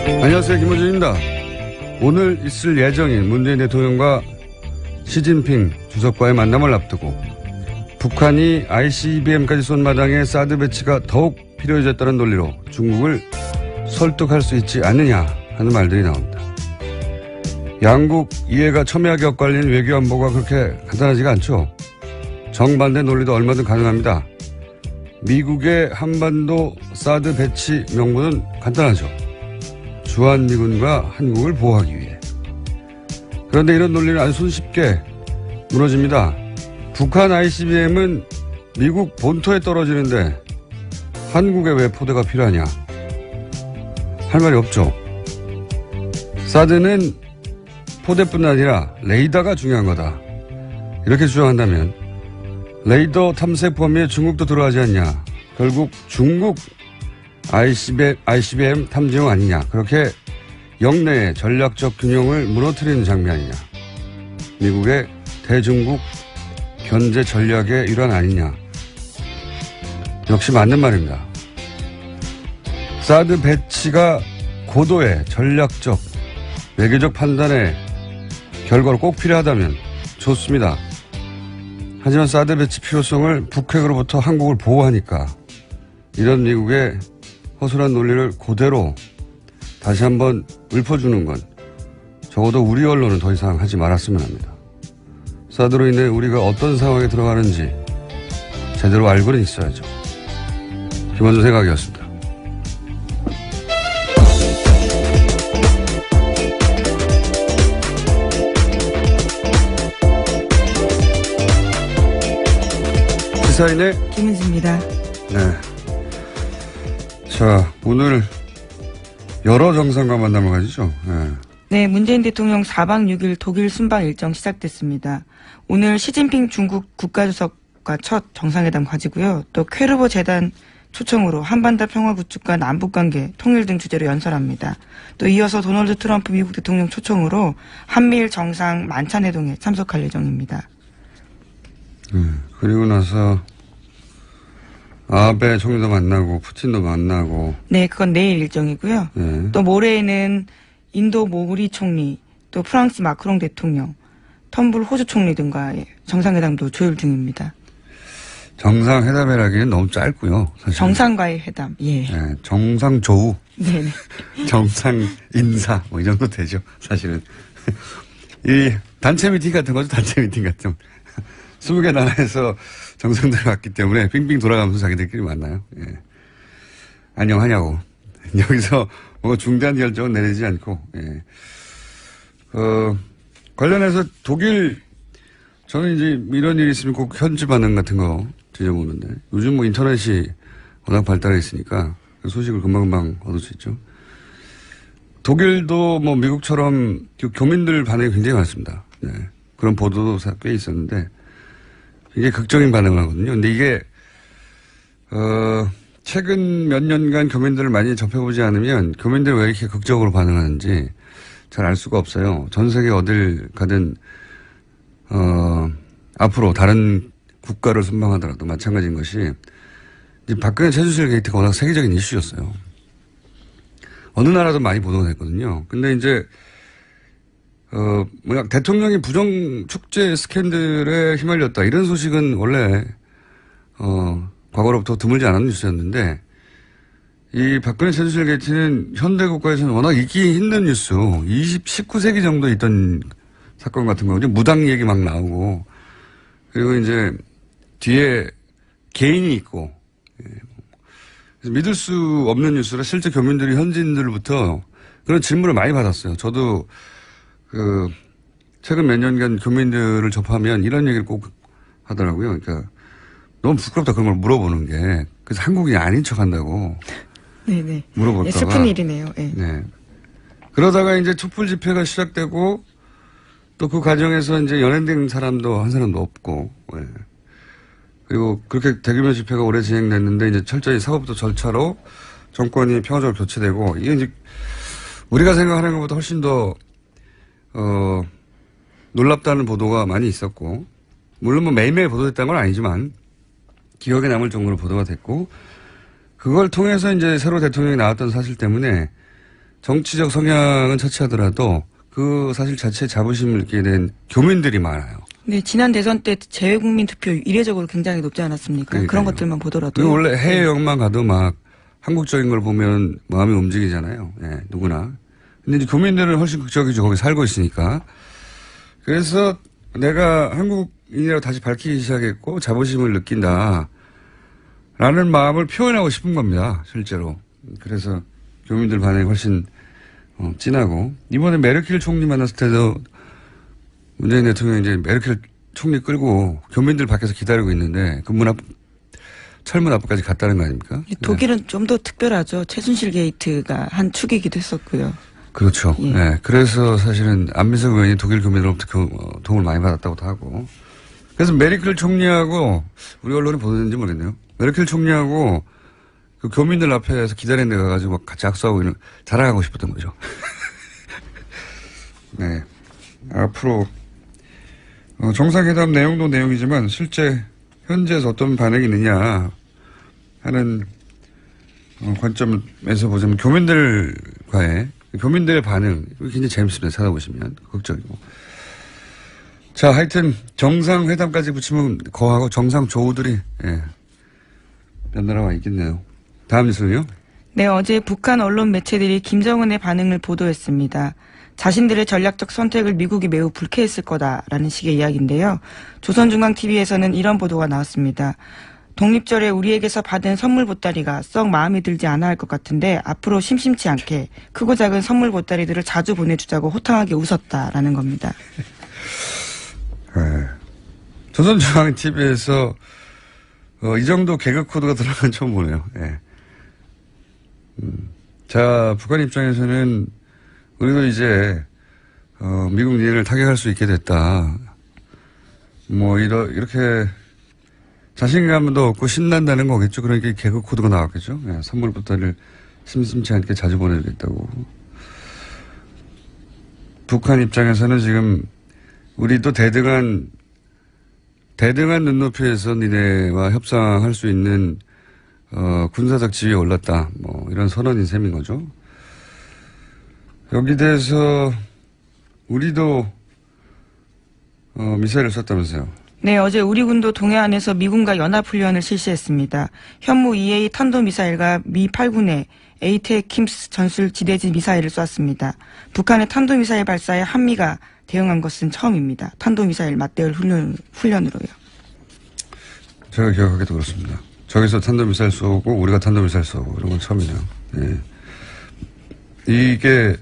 안녕하세요, 김호준입니다. 오늘 있을 예정인 문재인 대통령과 시진핑 주석과의 만남을 앞두고 북한이 ICBM까지 쏜 마당에 사드 배치가 더욱 필요해졌다는 논리로 중국을 설득할 수 있지 않느냐 하는 말들이 나옵니다. 양국 이해가 첨예하게 엇갈리는 외교 안보가 그렇게 간단하지가 않죠. 정반대 논리도 얼마든 가능합니다. 미국의 한반도 사드 배치 명분은 간단하죠. 주한미군과 한국을 보호하기 위해. 그런데 이런 논리는 아주 손쉽게 무너집니다. 북한 ICBM은 미국 본토에 떨어지는데 한국에 왜 포대가 필요하냐? 할 말이 없죠. 사드는 포대뿐 아니라 레이더가 중요한 거다. 이렇게 주장한다면 레이더 탐색 범위에 중국도 들어가지 않냐. 결국 중국 ICBM 탐지용 아니냐. 그렇게 영내의 전략적 균형을 무너뜨리는 장면 아니냐. 미국의 대중국 견제 전략의 일환 아니냐. 역시 맞는 말입니다. 사드 배치가 고도의 전략적, 외교적 판단의 결과로 꼭 필요하다면 좋습니다. 하지만 사드 배치 필요성을 북핵으로부터 한국을 보호하니까 이런 미국의 허술한 논리를 그대로 다시 한번 읊어주는 건 적어도 우리 언론은 더 이상 하지 말았으면 합니다. 사드로 인해 우리가 어떤 상황에 들어가는지 제대로 알고는 있어야죠. 김원준 생각이었습니다. 시사인의 김은지입니다. 네. 자, 오늘 여러 정상과 만남을 가지죠. 네. 네, 문재인 대통령 4박 6일 독일 순방 일정 시작됐습니다. 오늘 시진핑 중국 국가주석과 첫 정상회담 가지고요. 또 퀘르보 재단 초청으로 한반도 평화 구축과 남북관계 통일 등 주제로 연설합니다. 또 이어서 도널드 트럼프 미국 대통령 초청으로 한미일 정상 만찬회동에 참석할 예정입니다. 그리고 나서 아베 총리도 만나고 푸틴도 만나고. 네, 그건 내일 일정이고요. 네. 또 모레에는 인도 모리 총리, 또 프랑스 마크롱 대통령, 텀블 호주 총리 등과의 정상회담도 조율 중입니다. 정상회담이라기는 너무 짧고요. 사실. 정상과의 회담, 예. 네, 정상조우. 네네. 정상인사, 뭐 이 정도 되죠. 사실은. 이 단체 미팅 같은 거죠. 단체 미팅 같은. 20개 나라에서 정상들이 왔기 때문에 빙빙 돌아가면서 자기들끼리 만나요. 예. 안녕하냐고. 여기서 뭔가 중대한 결정은 내리지 않고, 예. 관련해서 독일, 저는 이제 이런 일이 있으면 꼭 현지 반응 같은 거 뒤져보는데, 요즘 뭐 인터넷이 워낙 발달해 있으니까 그 소식을 금방금방 얻을 수 있죠. 독일도 뭐 미국처럼 교민들 반응이 굉장히 많습니다. 네. 그런 보도도 꽤 있었는데, 이게 극적인 반응을 하거든요. 근데 이게, 최근 몇 년간 교민들을 많이 접해보지 않으면 교민들이 왜 이렇게 극적으로 반응하는지 잘 알 수가 없어요. 전 세계 어딜 가든, 앞으로 다른 국가를 순방하더라도 마찬가지인 것이, 이제 박근혜 최순실 게이트가 워낙 세계적인 이슈였어요. 어느 나라도 많이 보도가 됐거든요. 근데 이제, 대통령이 부정 축제 스캔들에 휘말렸다. 이런 소식은 원래, 과거로부터 드물지 않은 뉴스였는데, 이 박근혜 최순실 게이트는 현대 국가에서는 워낙 있기 힘든 뉴스, 19세기 정도 있던 사건 같은 거죠. 무당 얘기 막 나오고, 그리고 이제 뒤에 개인이 있고, 그래서 믿을 수 없는 뉴스라 실제 교민들이 현지인들로부터 그런 질문을 많이 받았어요. 저도 최근 몇 년간 교민들을 접하면 이런 얘기를 꼭 하더라고요. 그러니까 너무 부끄럽다 그런 걸 물어보는 게. 그래서 한국인이 아닌 척 한다고. 네네. 물어볼까봐. 네, 슬픈 일이네요. 네. 네. 그러다가 이제 촛불 집회가 시작되고 또 그 과정에서 이제 연행된 사람도 한 사람도 없고. 네. 그리고 그렇게 대규모 집회가 오래 진행됐는데 이제 철저히 사법부 절차로 정권이 평화적으로 교체되고 이게 이제 우리가 생각하는 것보다 훨씬 더 놀랍다는 보도가 많이 있었고, 물론 뭐 매일매일 보도됐다는 건 아니지만, 기억에 남을 정도로 보도가 됐고, 그걸 통해서 이제 새로 대통령이 나왔던 사실 때문에, 정치적 성향은 차치하더라도 그 사실 자체에 자부심을 느끼게 된 교민들이 많아요. 네, 지난 대선 때 재외국민 투표율 이례적으로 굉장히 높지 않았습니까? 그러니까요. 그런 것들만 보더라도. 그리고 원래 해외여행만 가도 막 한국적인 걸 보면 마음이 움직이잖아요. 예, 누구나. 근데 이제 교민들은 훨씬 극적이죠. 거기 살고 있으니까. 그래서 내가 한국인이라고 다시 밝히기 시작했고 자부심을 느낀다. 라는 마음을 표현하고 싶은 겁니다. 실제로. 그래서 교민들 반응이 훨씬 진하고. 이번에 메르켈 총리 만났을 때도 문재인 대통령이 이제 메르켈 총리 끌고 교민들 밖에서 기다리고 있는데 그 문 앞, 철문 앞까지 갔다는 거 아닙니까? 독일은 네. 좀 더 특별하죠. 최순실 게이트가 한 축이기도 했었고요. 그렇죠. 예. 네. 그래서 사실은 안민석 의원이 독일 교민으로부터 도움을 많이 받았다고도 하고. 그래서 메르켈 총리하고 우리 언론이 보도했는지 모르겠네요. 메르켈 총리하고 그 교민들 앞에서 기다리는 데 가가지고 막 같이 악수하고 자랑하고 싶었던 거죠. 네. 앞으로 정상회담 내용도 내용이지만 실제 현지에서 어떤 반응이 있느냐 하는 관점에서 보자면 교민들의 반응 굉장히 재밌습니다. 찾아보시면 극적이고. 자, 하여튼 정상회담까지 붙이면 거하고 정상조우들이 연달아 와 있겠네요. 다음 뉴스는요? 네, 어제 북한 언론 매체들이 김정은의 반응을 보도했습니다. 자신들의 전략적 선택을 미국이 매우 불쾌했을 거다라는 식의 이야기인데요. 조선중앙TV에서는 이런 보도가 나왔습니다. 독립절에 우리에게서 받은 선물 보따리가 썩 마음에 들지 않아 할 것 같은데 앞으로 심심치 않게 크고 작은 선물 보따리들을 자주 보내주자고 호탕하게 웃었다라는 겁니다. 네. 조선중앙TV에서 이 정도 개그 코드가 들어간 건 처음 보네요. 네. 자, 북한 입장에서는 우리도 이제 미국 니네를 타격할 수 있게 됐다. 뭐 이렇게 자신감도 없고 신난다는 거겠죠. 그러니까 개그 코드가 나왔겠죠. 네, 선물 보따리를 심심치 않게 자주 보내주겠다고. 북한 입장에서는 지금 우리도 대등한 눈높이에서 니네와 협상할 수 있는 군사적 지위에 올랐다. 뭐 이런 선언인 셈인 거죠. 여기 대해서 우리도 미사일을 쐈다면서요. 네, 어제 우리 군도 동해안에서 미군과 연합훈련을 실시했습니다. 현무 EA 탄도미사일과 미 8군의 에이테킴스 전술 지대지 미사일을 쐈습니다. 북한의 탄도미사일 발사에 한미가 대응한 것은 처음입니다. 탄도미사일 맞대응 훈련으로요. 제가 기억하기도 그렇습니다. 저기서 탄도미사일 쏘고 우리가 탄도미사일 쏘고 이런 건 처음이네요. 네. 이게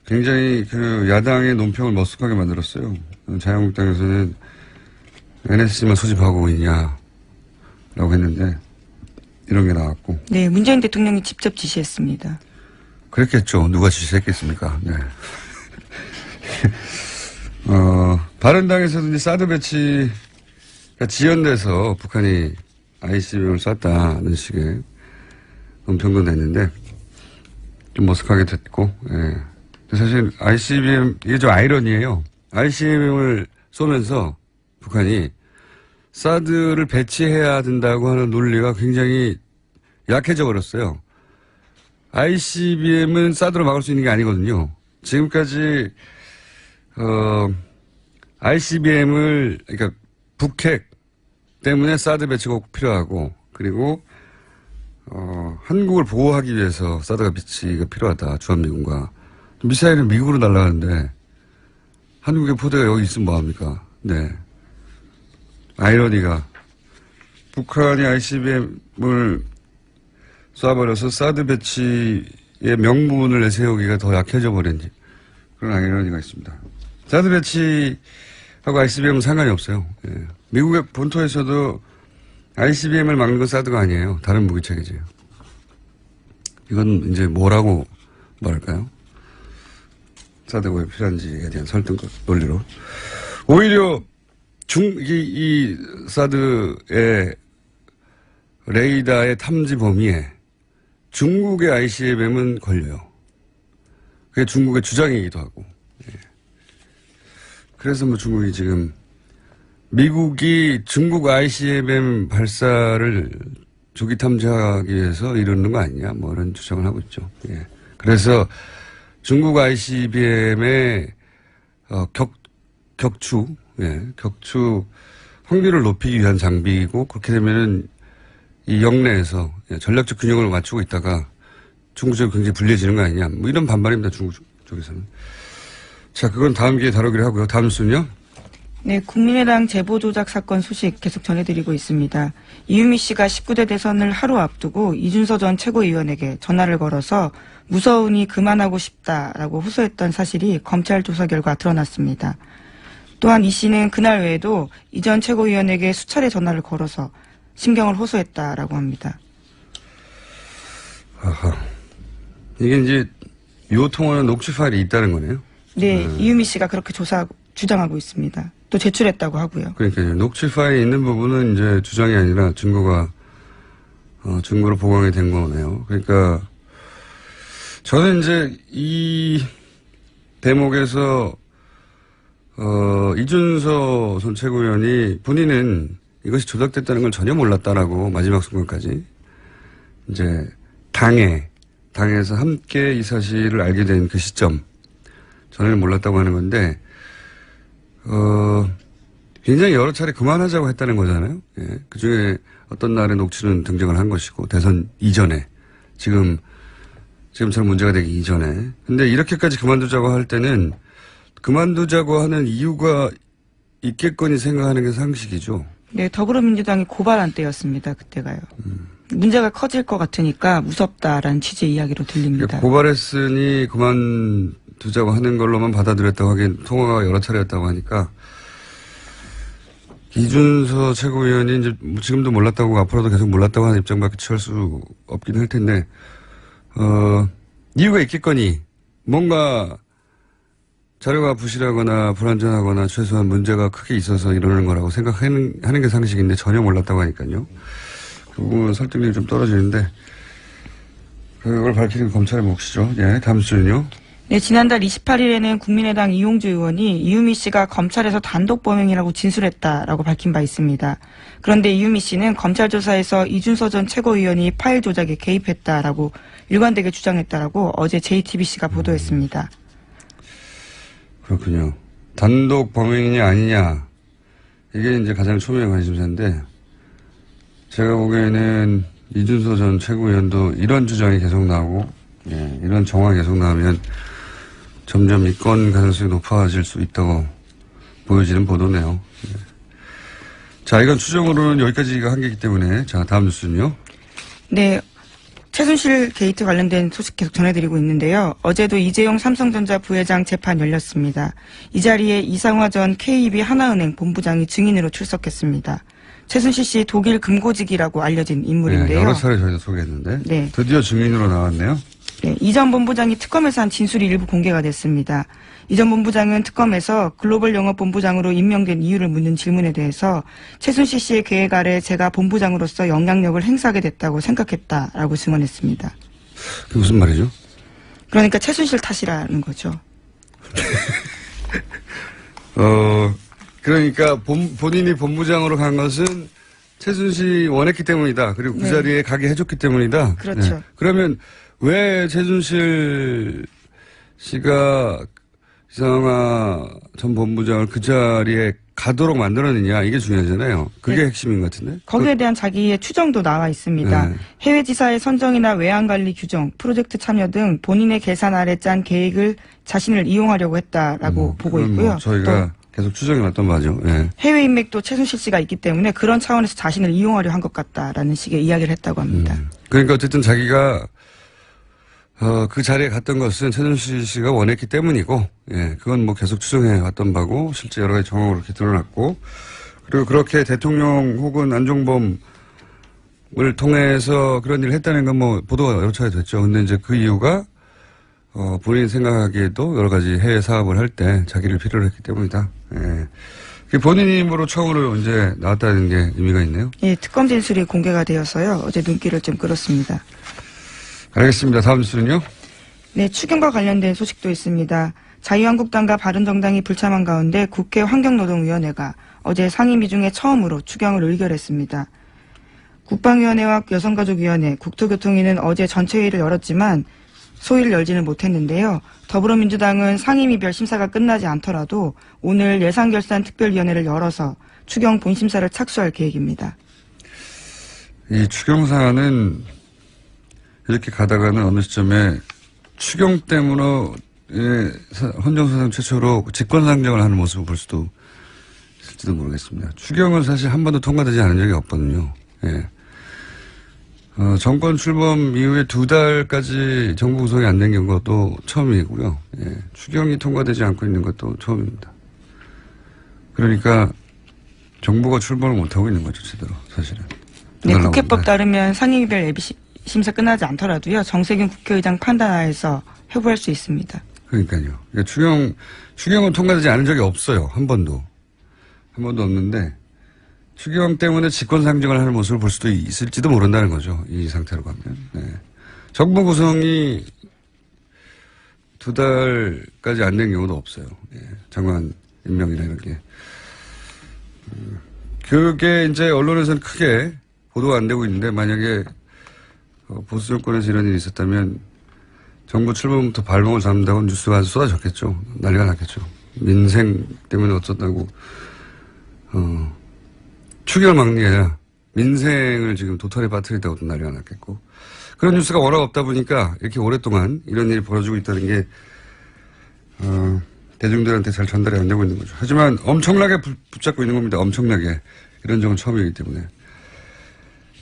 굉장히 그 야당의 논평을 머쓱하게 만들었어요. 자유한국당에서는 NSC만 소집하고 있냐라고 했는데 이런 게 나왔고. 네, 문재인 대통령이 직접 지시했습니다. 그랬겠죠. 누가 지시했겠습니까? 네. 바른당에서도 이제 사드 배치가 지연돼서 북한이 ICBM을 쐈다는 식의 논평도 냈는데 좀 머쓱하게 됐고, 예. 사실 ICBM, 이게 좀 아이러니예요. ICBM을 쏘면서 북한이 사드를 배치해야 된다고 하는 논리가 굉장히 약해져 버렸어요. ICBM은 사드로 막을 수 있는 게 아니거든요. 지금까지 ICBM을 그러니까 북핵 때문에 사드 배치가 꼭 필요하고 그리고 한국을 보호하기 위해서 사드가 배치가 필요하다. 주한미군과 미사일은 미국으로 날아가는데 한국의 포대가 여기 있으면 뭐합니까? 네. 아이러니가 북한이 ICBM을 쏴버려서 사드 배치의 명분을 내세우기가 더 약해져 버린 그런 아이러니가 있습니다. 사드 배치하고 ICBM은 상관이 없어요. 예. 미국의 본토에서도 ICBM을 막는 건 사드가 아니에요. 다른 무기체계지요. 이건 이제 뭐라고 말할까요? 사드가 왜 필요한지에 대한 설득 논리로. 오히려 이 사드의 레이더의 탐지 범위에 중국의 ICBM은 걸려요. 그게 중국의 주장이기도 하고. 예. 그래서 뭐 중국이 지금 미국이 중국 ICBM 발사를 조기 탐지하기 위해서 이러는 거 아니냐 뭐 이런 주장을 하고 있죠. 예. 그래서 중국 ICBM의 격추 확률을 높이기 위한 장비이고 그렇게 되면은 이 영내에서 전략적 균형을 맞추고 있다가 중국 쪽이 굉장히 불리해지는 거 아니냐. 뭐 이런 반발입니다. 중국 쪽에서는. 자, 그건 다음 기회에 다루기로 하고요. 다음 순요. 네, 국민의당 제보 조작 사건 소식 계속 전해드리고 있습니다. 이유미 씨가 19대 대선을 하루 앞두고 이준서 전 최고위원에게 전화를 걸어서 무서우니 그만하고 싶다라고 호소했던 사실이 검찰 조사 결과 드러났습니다. 또한 이 씨는 그날 외에도 이 전 최고위원에게 수차례 전화를 걸어서 심경을 호소했다라고 합니다. 아하. 이게 이제 요 통화는 녹취 파일이 있다는 거네요. 네, 이유미 씨가 그렇게 주장하고 있습니다. 또 제출했다고 하고요. 그러니까요. 녹취 파일이 있는 부분은 이제 주장이 아니라 증거로 보강이 된 거네요. 그러니까 저는 이제 이 대목에서 이준서 전 최고위원이 본인은 이것이 조작됐다는 걸 전혀 몰랐다라고 마지막 순간까지 이제 당에서 함께 이 사실을 알게 된 그 시점 전혀 몰랐다고 하는 건데 굉장히 여러 차례 그만하자고 했다는 거잖아요. 예. 그 중에 어떤 날에 녹취는 등장을 한 것이고 대선 이전에 지금처럼 문제가 되기 이전에. 근데 이렇게까지 그만두자고 할 때는 그만두자고 하는 이유가 있겠거니 생각하는 게 상식이죠. 네, 더불어민주당이 고발한 때였습니다. 그때가요. 문제가 커질 것 같으니까 무섭다라는 취지의 이야기로 들립니다. 고발했으니 그만두자고 하는 걸로만 받아들였다고 하기엔 통화가 여러 차례였다고 하니까 이준서 최고위원이 이제 지금도 몰랐다고 앞으로도 계속 몰랐다고 하는 입장밖에 취할 수 없긴 할 텐데 이유가 있겠거니 뭔가 자료가 부실하거나 불완전하거나 최소한 문제가 크게 있어서 이러는 거라고 생각하는 게 상식인데 전혀 몰랐다고 하니까요. 그 부분은 설득력이 좀 떨어지는데 그걸 밝히는 검찰의 몫이죠. 예, 다음 주는요. 네, 지난달 28일에는 국민의당 이용주 의원이 이유미 씨가 검찰에서 단독 범행이라고 진술했다라고 밝힌 바 있습니다. 그런데 이유미 씨는 검찰 조사에서 이준서 전 최고위원이 파일 조작에 개입했다라고 일관되게 주장했다라고 어제 JTBC가 보도했습니다. 그렇군요. 단독 범행이냐 아니냐 이게 이제 가장 초미의 관심사인데 제가 보기에는 이준서 전 최고위원도 이런 주장이 계속 나오고 이런 정황이 계속 나오면 점점 이권 가능성이 높아질 수 있다고 보여지는 보도네요. 자, 이건 추정으로는 여기까지가 한계이기 때문에 자, 다음 뉴스는요. 네. 최순실 게이트 관련된 소식 계속 전해드리고 있는데요. 어제도 이재용 삼성전자 부회장 재판 열렸습니다. 이 자리에 이상화 전 KB 하나은행 본부장이 증인으로 출석했습니다. 최순실 씨 독일 금고직이라고 알려진 인물인데요. 네, 여러 차례 저희도 소개했는데 네. 드디어 증인으로 나왔네요. 네, 이 전 본부장이 특검에서 한 진술이 일부 공개가 됐습니다. 이 전 본부장은 특검에서 글로벌 영업본부장으로 임명된 이유를 묻는 질문에 대해서 최순실 씨의 계획 아래 제가 본부장으로서 영향력을 행사하게 됐다고 생각했다라고 증언했습니다. 그게 무슨 말이죠? 그러니까 최순실 탓이라는 거죠. 그러니까 본인이 본부장으로 간 것은 최순실이 원했기 때문이다. 그리고 그 자리에 가게 해줬기 때문이다. 그렇죠. 네. 그러면 왜 최순실 씨가 이상화 전 본부장을 그 자리에 가도록 만들었느냐 이게 중요하잖아요. 그게 핵심인 것 같은데. 거기에 대한 자기의 추정도 나와 있습니다. 네. 해외 지사의 선정이나 외환관리 규정, 프로젝트 참여 등 본인의 계산 아래 짠 계획을 자신을 이용하려고 했다라고 보고 있고요. 저희가 계속 추정해왔던 바죠. 네. 해외 인맥도 최순실 씨가 있기 때문에 그런 차원에서 자신을 이용하려 한 것 같다라는 식의 이야기를 했다고 합니다. 그러니까 어쨌든 자기가 그 자리에 갔던 것은 최순실 씨가 원했기 때문이고, 예, 그건 뭐 계속 추정해 왔던 바고, 실제 여러 가지 정황으로 이렇게 드러났고, 그리고 그렇게 대통령 혹은 안종범을 통해서 그런 일을 했다는 건 뭐 보도가 여러 차례 됐죠. 근데 이제 그 이유가, 본인 생각하기에도 여러 가지 해외 사업을 할 때 자기를 필요로 했기 때문이다. 예. 그게 본인 힘으로 처음으로 이제 나왔다는 게 의미가 있네요. 예, 특검 진술이 공개가 되어서요. 어제 눈길을 좀 끌었습니다. 알겠습니다. 다음 뉴스는요? 네, 추경과 관련된 소식도 있습니다. 자유한국당과 바른정당이 불참한 가운데 국회 환경노동위원회가 어제 상임위 중에 처음으로 추경을 의결했습니다. 국방위원회와 여성가족위원회, 국토교통위는 어제 전체회의를 열었지만 소위를 열지는 못했는데요. 더불어민주당은 상임위별 심사가 끝나지 않더라도 오늘 예산결산특별위원회를 열어서 추경 본심사를 착수할 계획입니다. 이 추경사는 이렇게 가다가는 어느 시점에 추경 때문에 헌정사상 최초로 직권상정을 하는 모습을 볼 수도 있을지도 모르겠습니다. 추경은 사실 한 번도 통과되지 않은 적이 없거든요. 예. 정권 출범 이후에 2달까지 정부 구성이 안 된 것도 처음이고요. 예. 추경이 통과되지 않고 있는 것도 처음입니다. 그러니까 정부가 출범을 못하고 있는 거죠, 제대로, 사실은. 네, 국회법 따르면 상임위별 예비 심사 끝나지 않더라도요. 정세균 국회의장 판단하에서 회부할 수 있습니다. 그러니까요. 그러니까 추경은 통과되지 않은 적이 없어요. 한 번도 없는데 추경 때문에 직권상정을 하는 모습을 볼 수도 있을지도 모른다는 거죠. 이 상태로 가면. 네. 정부 구성이 2달까지 안 된 경우도 없어요. 예. 장관 임명이나 이런 게. 그게 이제 언론에서는 크게 보도가 안 되고 있는데 만약에 보수 정권에서 이런 일이 있었다면 정부 출범부터 발목을 잡는다고 뉴스가 아주 쏟아졌겠죠. 난리가 났겠죠. 민생 때문에 어쩌다고 추경을 막는 게 아니라 민생을 지금 도탈에 빠뜨리다고도 난리가 났겠고 그런 뉴스가 워낙 없다 보니까 이렇게 오랫동안 이런 일이 벌어지고 있다는 게 대중들한테 잘 전달이 안 되고 있는 거죠. 하지만 엄청나게 붙잡고 있는 겁니다. 엄청나게. 이런 적은 처음이기 때문에.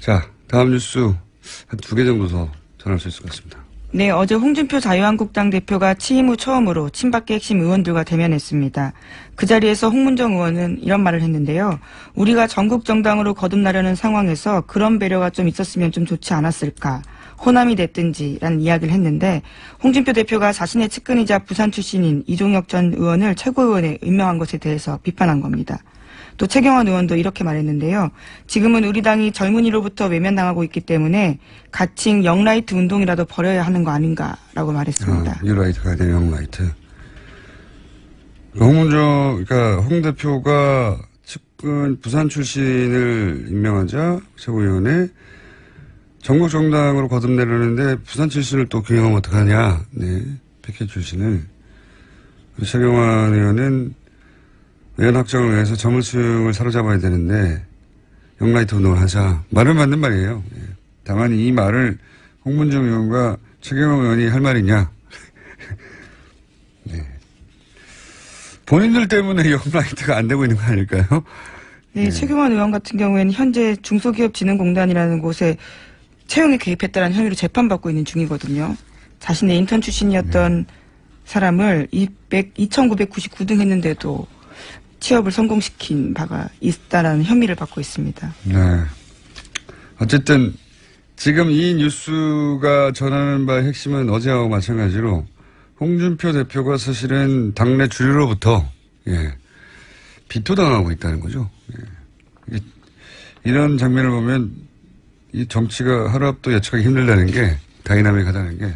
자, 다음 뉴스 한 2개 정도 더 전할 수 있을 것 같습니다. 네, 어제 홍준표 자유한국당 대표가 취임 후 처음으로 친박계 핵심 의원들과 대면했습니다. 그 자리에서 홍문정 의원은 이런 말을 했는데요. 우리가 전국 정당으로 거듭나려는 상황에서 그런 배려가 좀 있었으면 좀 좋지 않았을까. 호남이 됐든지라는 이야기를 했는데 홍준표 대표가 자신의 측근이자 부산 출신인 이종혁 전 의원을 최고위원에 임명한 것에 대해서 비판한 겁니다. 또 최경환 의원도 이렇게 말했는데요. 지금은 우리 당이 젊은이로부터 외면당하고 있기 때문에 가칭 영라이트 운동이라도 벌여야 하는 거 아닌가라고 말했습니다. 유라이트가 아니라 영라이트. 그러니까 홍 대표가 측근 부산 출신을 임명하자 최고위원회 전국 정당으로 거듭내려는데 부산 출신을 또 경영하면 어떡하냐. 네. 백회 출신을. 최경환 의원은 의원 확정을 위해서 젊은층을 사로잡아야 되는데 영라이트 운동을 하자. 말은 맞는 말이에요. 예. 다만 이 말을 홍문정 의원과 최경환 의원이 할 말이냐. 네. 본인들 때문에 영라이트가 안 되고 있는 거 아닐까요? 네, 최경환 의원 같은 경우에는 현재 중소기업진흥공단이라는 곳에 채용에 개입했다는 혐의로 재판받고 있는 중이거든요. 자신의 인턴 출신이었던 사람을 2,999등 했는데도 취업을 성공시킨 바가 있다라는 혐의를 받고 있습니다. 네. 어쨌든 지금 이 뉴스가 전하는 바의 핵심은 어제하고 마찬가지로 홍준표 대표가 사실은 당내 주류로부터 비토당하고 있다는 거죠. 예. 이런 장면을 보면 이 정치가 하루 앞도 예측하기 힘들다는 게 다이나믹하다는 게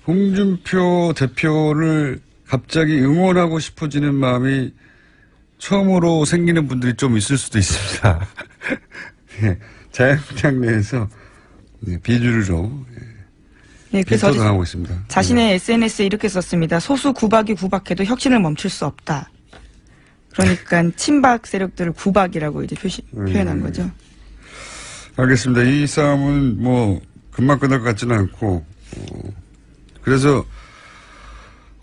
홍준표 대표를 갑자기 응원하고 싶어지는 마음이 처음으로 생기는 분들이 좀 있을 수도 있습니다. 예, 자유한국당 내에서 비주류로 네, 그래서 비토당하고 있습니다. 자신의 SNS에 이렇게 썼습니다. 소수 구박이 구박해도 혁신을 멈출 수 없다. 그러니까 친박 세력들을 구박이라고 이제 표현한 거죠. 알겠습니다. 이 싸움은 뭐 금방 끝날 것 같지는 않고 그래서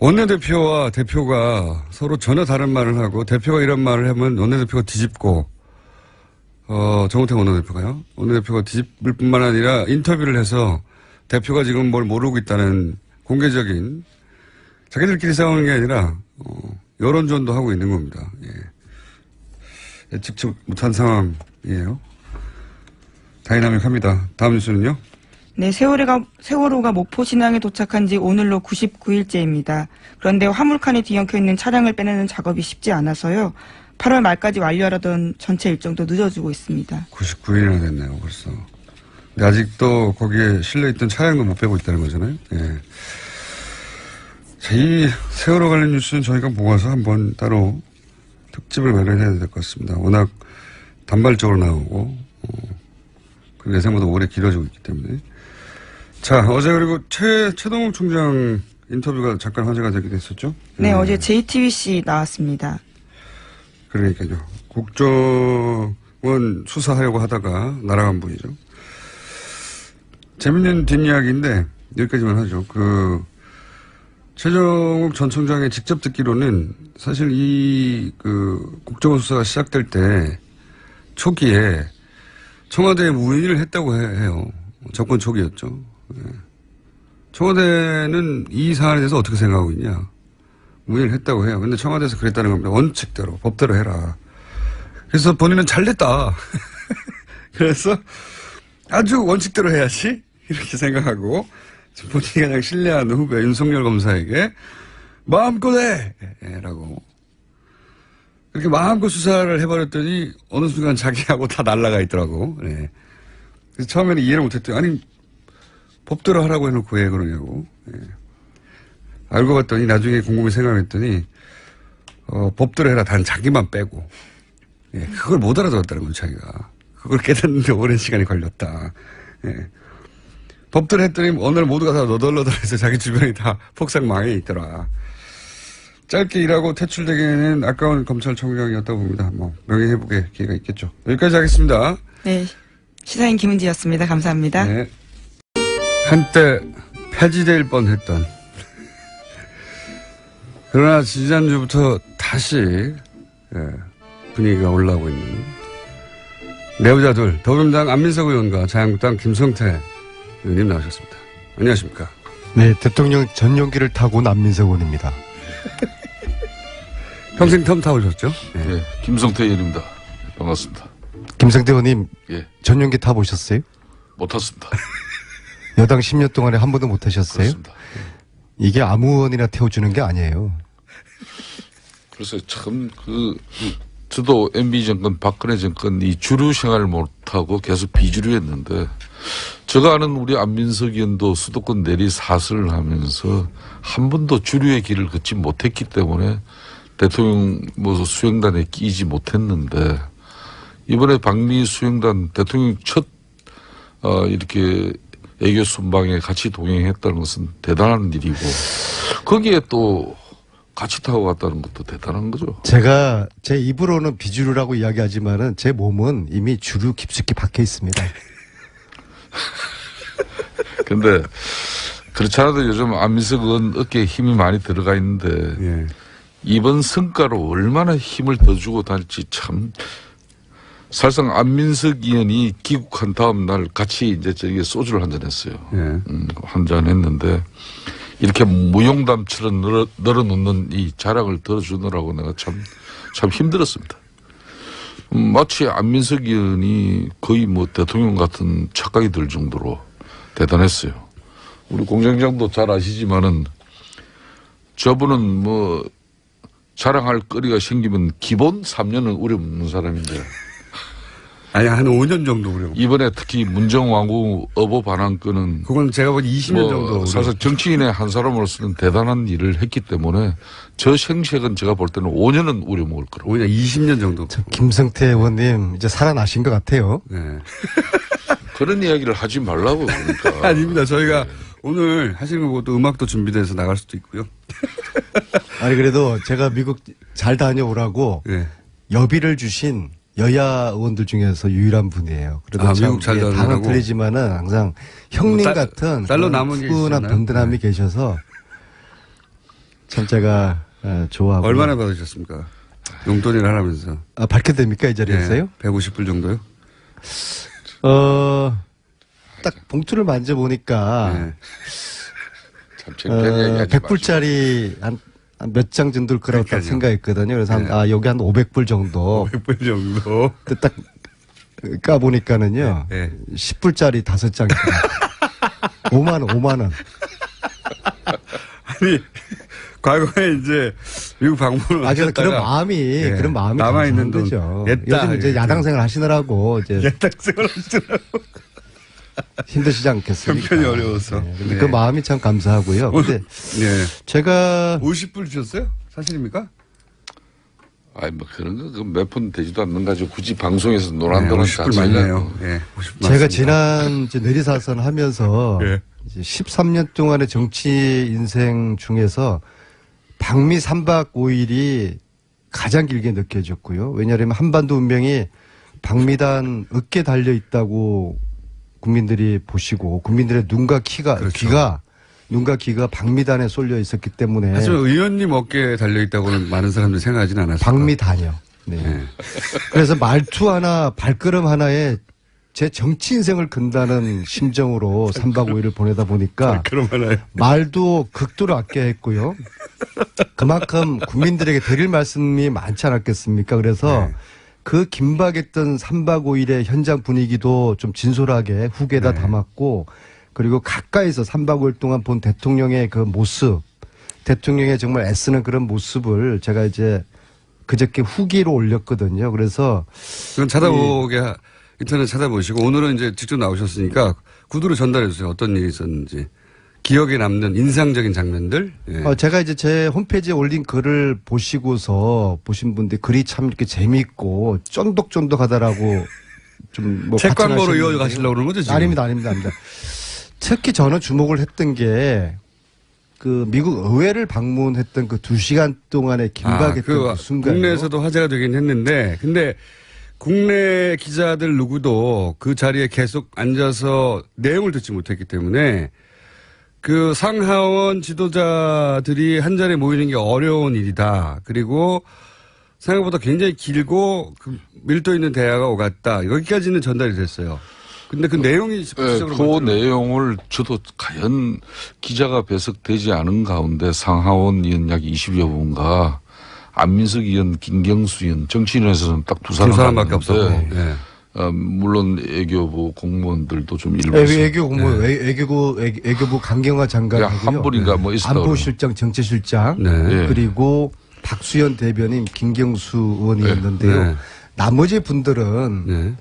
원내대표와 대표가 서로 전혀 다른 말을 하고 대표가 이런 말을 하면 원내대표가 뒤집고 정우택 원내대표가요. 원내대표가 뒤집을 뿐만 아니라 인터뷰를 해서 대표가 지금 뭘 모르고 있다는 공개적인 자기들끼리 싸우는 게 아니라 여론전도 하고 있는 겁니다. 예. 예측치 못한 상황이에요. 다이나믹합니다. 다음 뉴스는요? 네, 세월호가 목포 신항에 도착한 지 오늘로 99일째입니다. 그런데 화물칸에 뒤엉켜 있는 차량을 빼내는 작업이 쉽지 않아서요. 8월 말까지 완료하려던 전체 일정도 늦어지고 있습니다. 99일이나 됐네요, 벌써. 근데 아직도 거기에 실려있던 차량도 못 빼고 있다는 거잖아요. 예. 자, 이 세월호 관련 뉴스는 저희가 모아서 한번 따로 특집을 마련해야 될 것 같습니다. 워낙 단발적으로 나오고, 그 예상보다 오래 길어지고 있기 때문에. 자, 어제 그리고 최동욱 총장 인터뷰가 잠깐 화제가 되기도 했었죠? 네, 어제 JTBC 나왔습니다. 그러니까요. 국정원 수사하려고 하다가 날아간 분이죠. 재밌는 뒷이야기인데 여기까지만 하죠. 최정욱 전 총장의 직접 듣기로는 사실 국정원 수사가 시작될 때 초기에 청와대에 문의를 했다고 해요. 정권 초기였죠. 예. 청와대는 이 사안에 대해서 어떻게 생각하고 있냐. 문의를 했다고 해요. 근데 청와대에서 그랬다는 겁니다. 원칙대로, 법대로 해라. 그래서 본인은 잘 됐다. 그래서 아주 원칙대로 해야지. 이렇게 생각하고 본인이 그냥 신뢰하는 후배 윤석열 검사에게 마음껏 해! 라고. 그렇게 마음껏 수사를 해버렸더니 어느 순간 자기하고 다 날아가 있더라고. 네. 그래서 처음에는 이해를 못했더니 아니 법대로 하라고 해놓고 왜 그러냐고. 네. 알고 봤더니 나중에 곰곰이 생각했더니 법대로 해라. 단 자기만 빼고. 네. 그걸 못 알아들었다는 거죠 자기가. 그걸 깨닫는데 오랜 시간이 걸렸다. 네. 법대로 했더니 오늘 모두가 다 너덜너덜해서 자기 주변이 다 폭삭 망해 있더라. 짧게 일하고 퇴출되기에는 아까운 검찰총장이었다고 봅니다. 명예회복의 기회가 있겠죠. 여기까지 하겠습니다. 네, 시사인 김은지였습니다. 감사합니다. 네. 한때 폐지될 뻔했던 그러나 지난주부터 다시 분위기가 올라오고 있는 내부자들 더불어민주당 안민석 의원과 자유한국당 김성태 의원님 나오셨습니다. 안녕하십니까? 네, 대통령 전용기를 타고 온 안민석 의원입니다. 평생 텀 타보셨죠? 네. 네, 김성태 의원입니다. 반갑습니다. 김성태 의원님, 예. 전용기 타보셨어요? 못 탔습니다. 여당 10년 동안에 한 번도 못 타셨어요? 그렇습니다. 이게 아무 의원이나 태워주는 게 아니에요. 그래서 참 저도 MB 정권, 박근혜 정권 이 주류 생활을 못하고 계속 비주류였는데 제가 아는 우리 안민석 의원도 수도권 내리 사설을 하면서 한 번도 주류의 길을 걷지 못했기 때문에 대통령 수행단에 끼지 못했는데 이번에 방미 수행단 대통령 첫 이렇게 애교 순방에 같이 동행했다는 것은 대단한 일이고 거기에 또 같이 타고 갔다는 것도 대단한 거죠. 제가 제 입으로는 비주류라고 이야기하지만은 제 몸은 이미 주류 깊숙이 박혀 있습니다. 근데 그렇지 않아도 요즘 안민석 의원 어깨에 힘이 많이 들어가 있는데 예. 이번 성과로 얼마나 힘을 더 주고 다닐지 참 사실상 안민석 의원이 귀국한 다음 날 같이 이제 저기 소주를 한잔 했어요. 예. 한잔 했는데 이렇게 무용담처럼 늘어놓는 이 자랑을 들어주느라고 내가 참 힘들었습니다. 마치 안민석 의원이 거의 대통령 같은 착각이 들 정도로 대단했어요. 우리 공장장도 잘 아시지만은 저분은 자랑할 거리가 생기면 기본 3년은 우려먹는 사람인데. 아니, 한 5년 정도 우려. 이번에 특히 문정왕후 어보 반환건은. 그건 제가 본 20년 정도. 사실 정치인의 한 사람으로서는 대단한 일을 했기 때문에 저 생색은 제가 볼 때는 5년은 우려먹을 거라고. 5년, 20년 정도. 김성태 의원님 이제 살아나신 것 같아요. 네. 그런 이야기를 하지 말라고 그러니까. 아닙니다. 저희가 오늘 하시는 거 보고 또 음악도 준비돼서 나갈 수도 있고요. 아니 그래도 제가 미국 잘 다녀오라고 네. 여비를 주신 여야 의원들 중에서 유일한 분이에요. 그래도 참 미국 잘 다녀오라고? 당은 틀리지만은 항상 형님 같은 딸로 남은 게 푸근한 있었나요? 든든함이 네. 계셔서 참 제가 좋아하고. 얼마나 받으셨습니까? 용돈이라 하면서. 밝혀도 됩니까 이 자리에서요? 150불 정도요? 딱 봉투를 만져보니까 네. 참 창피한 이야기 하지 100불짜리 한 몇 장 정도일 거라고 딱 그러니까요. 생각했거든요. 그래서 네. 여기 한 500불 정도. 100불 정도. 근데 딱 까보니까는요. 네. 10불짜리 5장. 5만 원. 아니, 과거에 이제 미국 방문을 그래서 하셨다가 그런 마음이 남아있는 감사한 돈 거죠. 냈다. 요즘 이제 야당 생활 하시느라고 이제 야당생활 하시더라고. 힘드시지 않겠습니까? 형편이 어려워서. 네. 근데 네. 그 마음이 참 감사하고요. 근데 네. 제가 50불 주셨어요? 사실입니까? 아니 그런 거 몇 푼 되지도 않는 가지고 굳이 방송에서 노란노란 50불 맞네요. 예. 50불 제가 맞습니다. 지난 이제 내리사선 하면서 예. 이제 13년 동안의 정치 인생 중에서 방미 3박 5일이 가장 길게 느껴졌고요. 왜냐하면 한반도 운명이 방미단 어깨에 달려 있다고 국민들이 보시고 국민들의 눈과 귀가 방미단에 쏠려 있었기 때문에. 하지만 의원님 어깨에 달려있다고는 많은 사람들이 생각하지는 않았어요. 방미단이요. 네. 그래서 말투 하나, 발걸음 하나에 제 정치 인생을 건다는 심정으로 3박 5일을 보내다 보니까 말도 극도로 아껴야 했고요. 그만큼 국민들에게 드릴 말씀이 많지 않았겠습니까? 그래서 그 긴박했던 3박 5일의 현장 분위기도 좀 진솔하게 후계에다 담았고 그리고 가까이서 3박 5일 동안 본 대통령의 그 모습, 대통령의 정말 애쓰는 그런 모습을 제가 이제 그저께 후기로 올렸거든요. 그래서 그건 인터넷 찾아보시고 오늘은 이제 직접 나오셨으니까 구두로 전달해 주세요. 어떤 일이 있었는지. 기억에 남는 인상적인 장면들. 예. 제가 이제 제 홈페이지에 올린 글을 보시고서 보신 분들 글이 참 이렇게 재미있고 쫀득쫀득하다라고 좀 뭐 책 광고로 이어가시려고 그러는 거죠, 지금? 아닙니다. 특히 저는 주목을 했던 게 그 미국 의회를 방문했던 그 2시간 동안의 긴박했던 그 순간. 국내에서도 화제가 되긴 했는데, 근데 국내 기자들 누구도 그 자리에 계속 앉아서 내용을 듣지 못했기 때문에 그 상하원 지도자들이 한 자리에 모이는 게 어려운 일이다. 그리고 생각보다 굉장히 길고 밀도 있는 대화가 오갔다. 여기까지는 전달이 됐어요. 근데 그 내용이 그 내용을 저도 과연 기자가 배석되지 않은 가운데 상하원 의원 약 20여 분과 안민석 의원, 김경수 의원, 정치인에서는 딱 두 사람밖에 없었고. 네. 물론 외교부 공무원들도 좀 일부 외교 공무원, 외교부 강경화 장관하고요. 한 분인가 뭐 있었다. 안보실장, 정치실장, 그리고 박수현 대변인, 김경수 의원이었는데요. 나머지 분들은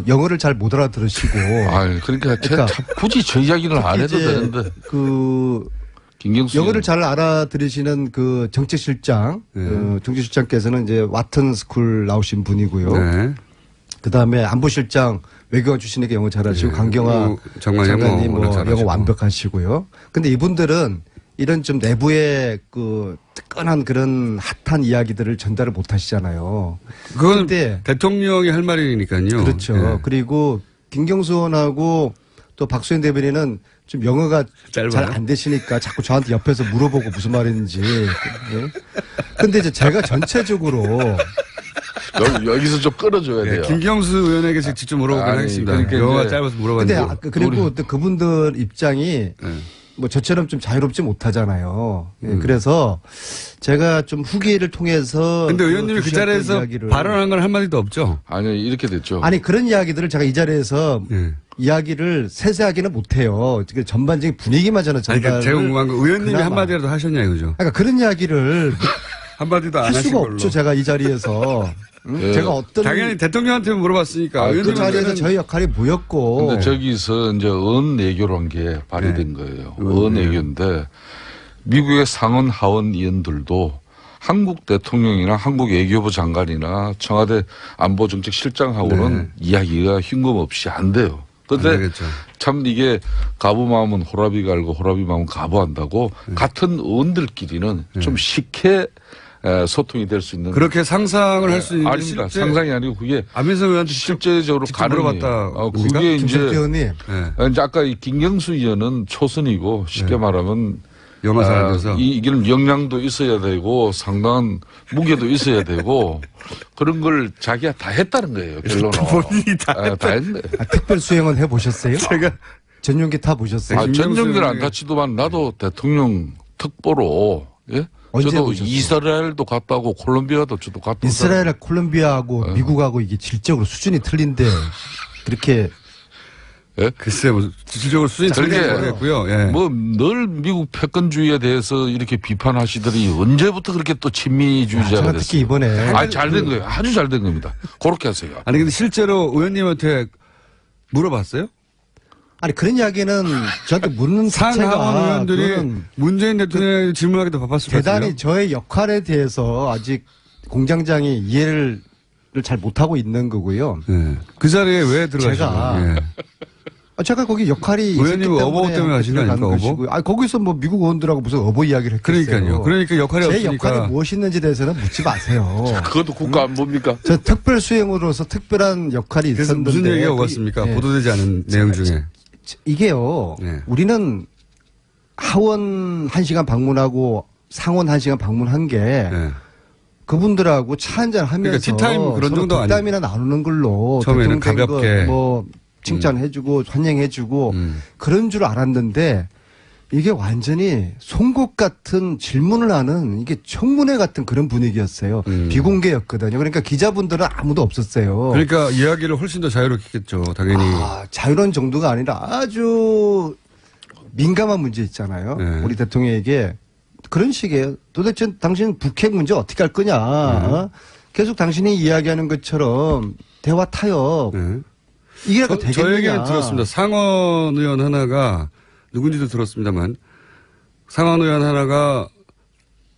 영어를 잘 못 알아들으시고. 그러니까 참 굳이 저 이야기를 안 해도 되는데. 김경수 영어를 잘 알아들으시는 그 정책실장, 정책실장께서는 이제 와튼 스쿨 나오신 분이고요. 그 다음에 안보실장 외교관 출신에게 영어 잘하시고 강경화 장관이 뭐 영어 완벽하시고요. 근데 이분들은 이런 좀 내부의 그 뜨끈한 그런 핫한 이야기들을 전달을 못 하시잖아요. 그건 대통령이 할 말이니까요. 그렇죠. 그리고 김경수 의원하고 또 박수현 대변인은 좀 영어가 잘 안 되시니까 자꾸 저한테 옆에서 물어보고 무슨 말인지. 근데 이제 제가 전체적으로 여기서 좀 끌어줘야 돼요. 김경수 의원에게 직접 물어보긴 하겠습니다. 그러니까 영어가 짧아서 물어봤는데. 근데 그리고 또 그분들 입장이 뭐 저처럼 좀 자유롭지 못하잖아요. 그래서 제가 좀 후기를 통해서. 근데 의원님이 그 자리에서 발언한 건 한마디도 없죠? 아니, 이렇게 됐죠. 아니, 그런 이야기들을 제가 이 자리에서 이야기를 세세하게는 못해요. 전반적인 분위기만 저는 전달. 그러니까 제가 궁금한 거 의원님이 한마디라도 하셨냐 이거죠? 그러니까 그런 이야기를 한마디도 안 할 하신 수가 걸로. 없죠. 제가 이 자리에서. 제가 어떤. 당연히 대통령한테 물어봤으니까. 그 자리에서 저희 역할이 뭐였고. 근데 저기서 이제 언외교란 게 발휘된 거예요. 언외교인데 미국의 상원 하원 의원들도 한국 대통령이나 한국 외교부 장관이나 청와대 안보정책실장하고는 이야기가 흉금없이 안 돼요. 그런데 참 이게 가부 마음은 호라비 갈고 호라비 마음은 가부한다고 같은 의원들끼리는 좀 쉽게 소통이 될 수 있는. 그렇게 상상을 할 수 있는. 아닙니다. 상상이 아니고 그게. 안민석 의원한테 실제적으로 물어봤다. 그게 이제. 의원님. 이제 아까 이 김경수 의원은 초선이고 쉽게 말하면. 영어 잘해서. 이기는 역량도 있어야 되고 상당한 무게도 있어야 되고 그런 걸 자기가 다 했다는 거예요. 결론은. 본인이 다 했네. 특별 수행은 해보셨어요? 제가. 전용기 타보셨어요? 전용기는 안 타치도만 나도 대통령 특보로, 예? 저도 보셨어요? 이스라엘도 갔다 오고 콜롬비아도 저도 갔다 오고. 이스라엘, 콜롬비아하고 미국하고 이게 질적으로 수준이 틀린데 그렇게. 예? 글쎄, 뭐, 질적으로 수준이 틀리게 모르겠고요. 예. 뭐, 늘 미국 패권주의에 대해서 이렇게 비판하시더니 언제부터 그렇게 또 친미주의자가 됐어요. 특히 이번에. 잘 된 거예요. 아주 잘 된 겁니다. 그렇게 하세요. 아니, 근데 실제로 의원님한테 물어봤어요? 아니, 그런 이야기는 저한테 묻는 상하원 자체가. 의원들이 문재인 대통령에게 질문하기도 바빴을 것 같아요. 대단히 저의 역할에 대해서 아직 공장장이 이해를 잘 못하고 있는 거고요. 그 자리에 왜 들어가셨어요? 제가 거기 역할이 있었기 의원님 때문에 어버 때문에 하신 거 아닙니까? 것이고요. 거기서 뭐 미국 의원들하고 무슨 어버 이야기를 했겠어요. 그러니까요. 그러니까 역할이 제 없으니까. 역할이 무엇이었는지 대해서는 묻지 마세요. 그것도 국가 안보입니까? 저 특별 수행으로서 특별한 역할이 그래서 있었는데 무슨 얘기가 오갔습니까? 네. 보도되지 않은 내용 중에. 이게요. 네. 우리는 하원 1시간 방문하고 상원 1시간 방문한 게 네. 그분들하고 차 한잔 하면서 그러니까 티타임 그런 정도 아니에요. 덕담이나 나누는 걸로 처음에는 대통령 가볍게. 뭐 칭찬해주고 환영해주고 그런 줄 알았는데 이게 완전히 송곳 같은 질문을 하는 이게 청문회 같은 그런 분위기였어요. 비공개였거든요. 그러니까 기자분들은 아무도 없었어요. 그러니까 이야기를 훨씬 더 자유롭겠죠. 당연히. 자유로운 정도가 아니라 아주 민감한 문제 있잖아요. 네. 우리 대통령에게 그런 식이에요. 도대체 당신 북핵 문제 어떻게 할 거냐. 어? 계속 당신이 이야기하는 것처럼 대화 타협. 네. 이게 되겠느냐. 저 얘기는 들었습니다. 상원 의원 하나가 누군지도 들었습니다만 상원 의원 하나가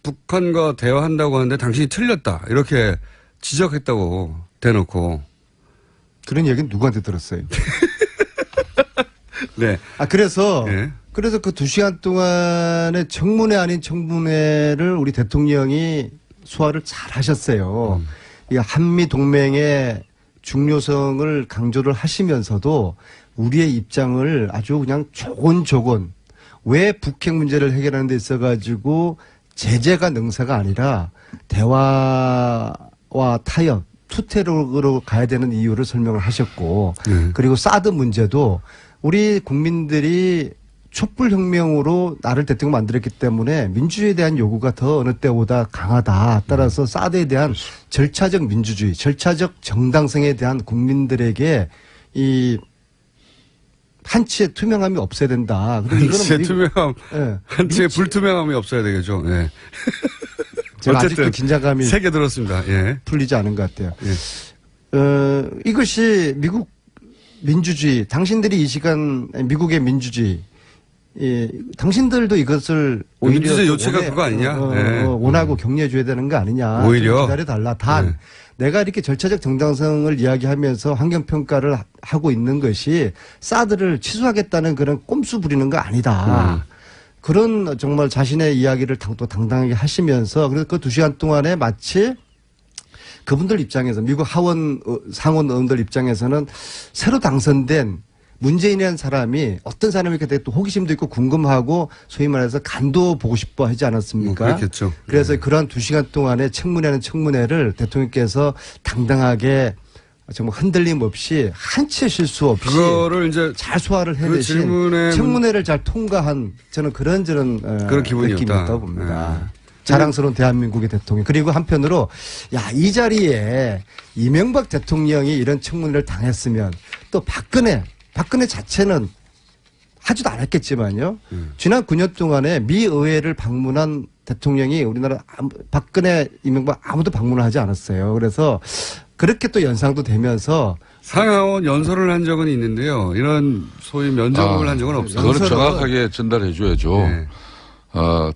북한과 대화한다고 하는데 당신이 틀렸다. 이렇게 지적했다고 대놓고. 그런 얘기는 누구한테 들었어요? 네. 그래서 네. 그 2시간 동안의 청문회 아닌 청문회를 우리 대통령이 소화를 잘 하셨어요. 이 한미 동맹의 중요성을 강조를 하시면서도 우리의 입장을 아주 그냥 조곤조곤 왜 북핵 문제를 해결하는 데 있어가지고 제재가 능사가 아니라 대화와 타협 투태력으로 가야 되는 이유를 설명을 하셨고 그리고 사드 문제도 우리 국민들이 촛불혁명으로 나를 대통령 만들었기 때문에 민주주의에 대한 요구가 더 어느 때보다 강하다. 따라서 사드에 대한 절차적 민주주의, 절차적 정당성에 대한 국민들에게 이 한치의 투명함이 없어야 된다. 한치의 투명함, 네. 한치의 불투명함이 없어야 되겠죠. 네. 제가 어쨌든 아직도 긴장감이 세게 들었습니다. 예. 풀리지 않은 것 같아요. 예. 이것이 미국 민주주의, 당신들이 이 시간 미국의 민주주의, 당신들도 이것을 오히려 민주주의 요체가 그거 아니냐? 원하고 격려해줘야 되는 거 아니냐? 오히려 기다려달라. 단 내가 이렇게 절차적 정당성을 이야기하면서 환경평가를 하고 있는 것이 사드를 취소하겠다는 그런 꼼수 부리는 거 아니다. 그런 정말 자신의 이야기를 또 당당하게 하시면서 그래서 그 2시간 동안에 마치 그분들 입장에서 미국 하원 상원 의원들 입장에서는 새로 당선된 문재인이라는 사람이 어떤 사람일까 되게 또 호기심도 있고 궁금하고 소위 말해서 간도 보고 싶어 하지 않았습니까? 그렇겠죠. 그래서 그러한 2시간 동안에 청문회는 청문회를 대통령께서 당당하게 정말 흔들림 없이 한치의 실수 없이 그거를 이제 잘 소화를 해내신 질문에 청문회를 잘 통과한 저는 그런 그런 기분이었다. 느낌이었다고 봅니다. 자랑스러운 대한민국의 대통령. 그리고 한편으로 이 자리에 이명박 대통령이 이런 청문회를 당했으면 또 박근혜 자체는 하지도 않았겠지만요. 지난 9년 동안에 미 의회를 방문한 대통령이 우리나라 박근혜, 이명박 아무도 방문을 하지 않았어요. 그래서 그렇게 또 연상도 되면서 상하원 연설을 한 적은 있는데요. 이런 소위 면접을 한 적은 없어요. 그걸 정확하게 전달해 줘야죠. 네.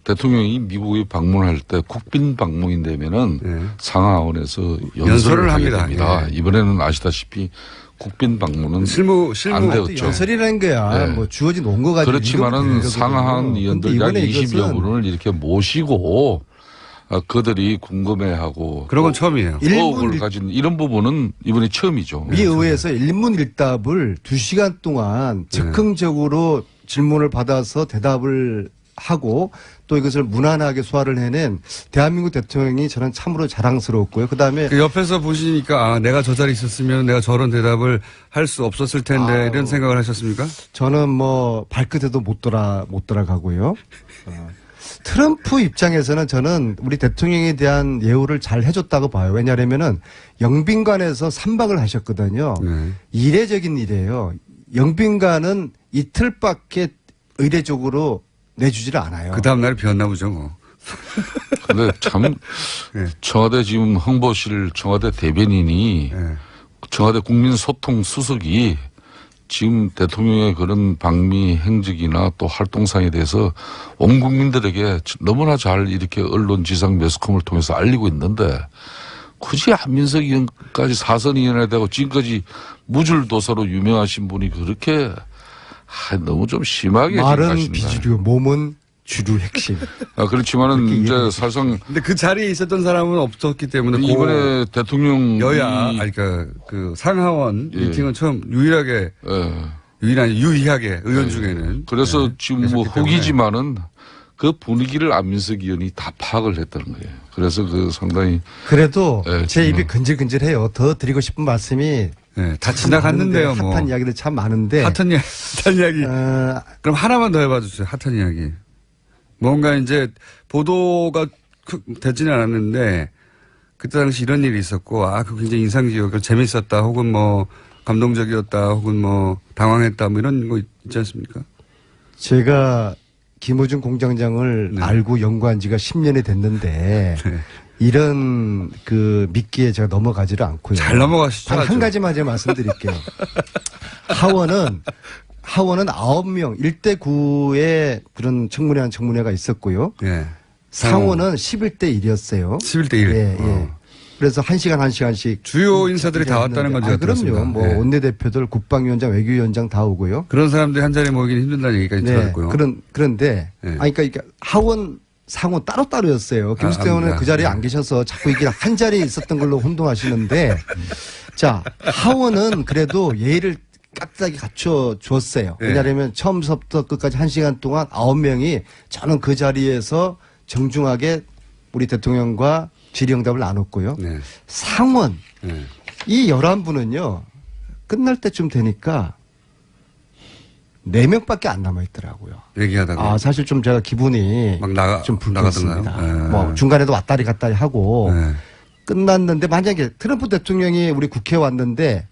대통령이 미국에 방문할 때 국빈 방문이 되면은 네. 상하원에서 연설을 연설을 하게 합니다. 됩니다. 네. 이번에는 아시다시피 국빈 방문은 실무 안 되었죠. 연설이라는 거야. 네. 뭐 주어진 원고 가지고 그렇지만은 상하원 의원들 약 20여 분을 이렇게 모시고 그들이 궁금해하고 그런 건 처음이에요. 의혹을 가진 이런 부분은 이번에 처음이죠. 미 의회에서 일문일답을 2시간 동안 즉흥적으로 질문을 받아서 대답을 하고 또 이것을 무난하게 소화를 해낸 대한민국 대통령이 저는 참으로 자랑스럽고요. 그다음에 그 옆에서 보시니까 내가 저 자리에 있었으면 내가 저런 대답을 할 수 없었을 텐데 이런 생각을 하셨습니까? 저는 뭐 발끝에도 못 돌아가고요. 트럼프 입장에서는 저는 우리 대통령에 대한 예우를 잘 해줬다고 봐요. 왜냐하면은 영빈관에서 3박을 하셨거든요. 네. 이례적인 일이에요. 영빈관은 이틀밖에 의례적으로 내주지를 않아요. 그 다음날에 비었나 보죠, 뭐. 근데 참 네. 청와대 지금 홍보실 청와대 대변인이 네. 청와대 국민소통 수석이 지금 대통령의 그런 방미 행적이나 또 활동상에 대해서 온 국민들에게 너무나 잘 이렇게 언론 지상 매스컴을 통해서 알리고 있는데 굳이 안민석 의원까지 사선위원회 되고 지금까지 무줄도사로 유명하신 분이 그렇게 너무 좀 심하게 말은 생각하시는 비주류, 몸은 주류 핵심. 그렇지만은 이제 사실상 근데 그 자리에 있었던 사람은 없었기 때문에 이번에 대통령 여야 아니 그러니까 그 상하원 예. 미팅은 처음 유일하게 유일하게 의원 중에는 그래서 지금 뭐 그랬기 때문에. 혹이지만은 그 분위기를 안민석 의원이 다 파악을 했다는 거예요. 그래서 그 상당히 그래도 제 입이 정말. 근질근질해요. 더 드리고 싶은 말씀이 네, 다 지나갔는데요. 뭐 핫한 이야기들 참 많은데. 핫한 이야기. 그럼 하나만 더 해봐 주세요. 핫한 이야기. 뭔가 이제 보도가 되지는 않았는데 그때 당시 이런 일이 있었고 그거 굉장히 인상적이었고 재밌었다 혹은 뭐 감동적이었다 혹은 뭐 당황했다 뭐 이런 거 있지 않습니까? 제가 김어준 공장장을 네. 알고 연구한 지가 10년이 됐는데 네. 이런 그 미끼에 제가 넘어가지를 않고요. 잘 넘어가시죠. 단 한 아주. 가지만 제가 말씀드릴게요. 하원은 9명 1대 9의 그런 청문회가 있었고요. 예. 상원은 11대 1이었어요. 11대 1. 예, 예. 그래서 1시간씩 주요 인사들이 다 왔다는 건 제가 그럼요. 들었습니다. 뭐 예. 원내대표들, 국방위원장, 외교위원장 다 오고요. 그런 사람들이 한 자리에 모이기는 힘든다는 얘기까지 들었고요. 그런데 네. 그러니까 하원 상원 따로따로였어요. 김수태 의원은 그 자리에 안 계셔서 자꾸 이게 한 자리에 있었던 걸로 혼동하시는데 자, 하원은 그래도 예의를 깍딱이 갖춰 주었어요. 네. 왜냐하면 처음부터 끝까지 1시간 동안 9명이 저는 그 자리에서 정중하게 우리 대통령과 질의응답을 나눴고요. 네. 상원 네. 이 11분은요. 끝날 때쯤 되니까 4명밖에 안 남아있더라고요. 얘기하다가. 사실 좀 제가 기분이 막 좀 불쾌했습니다. 나가던가요? 네. 뭐 중간에도 왔다리 갔다리 하고 네. 끝났는데 만약에 트럼프 대통령이 우리 국회에 왔는데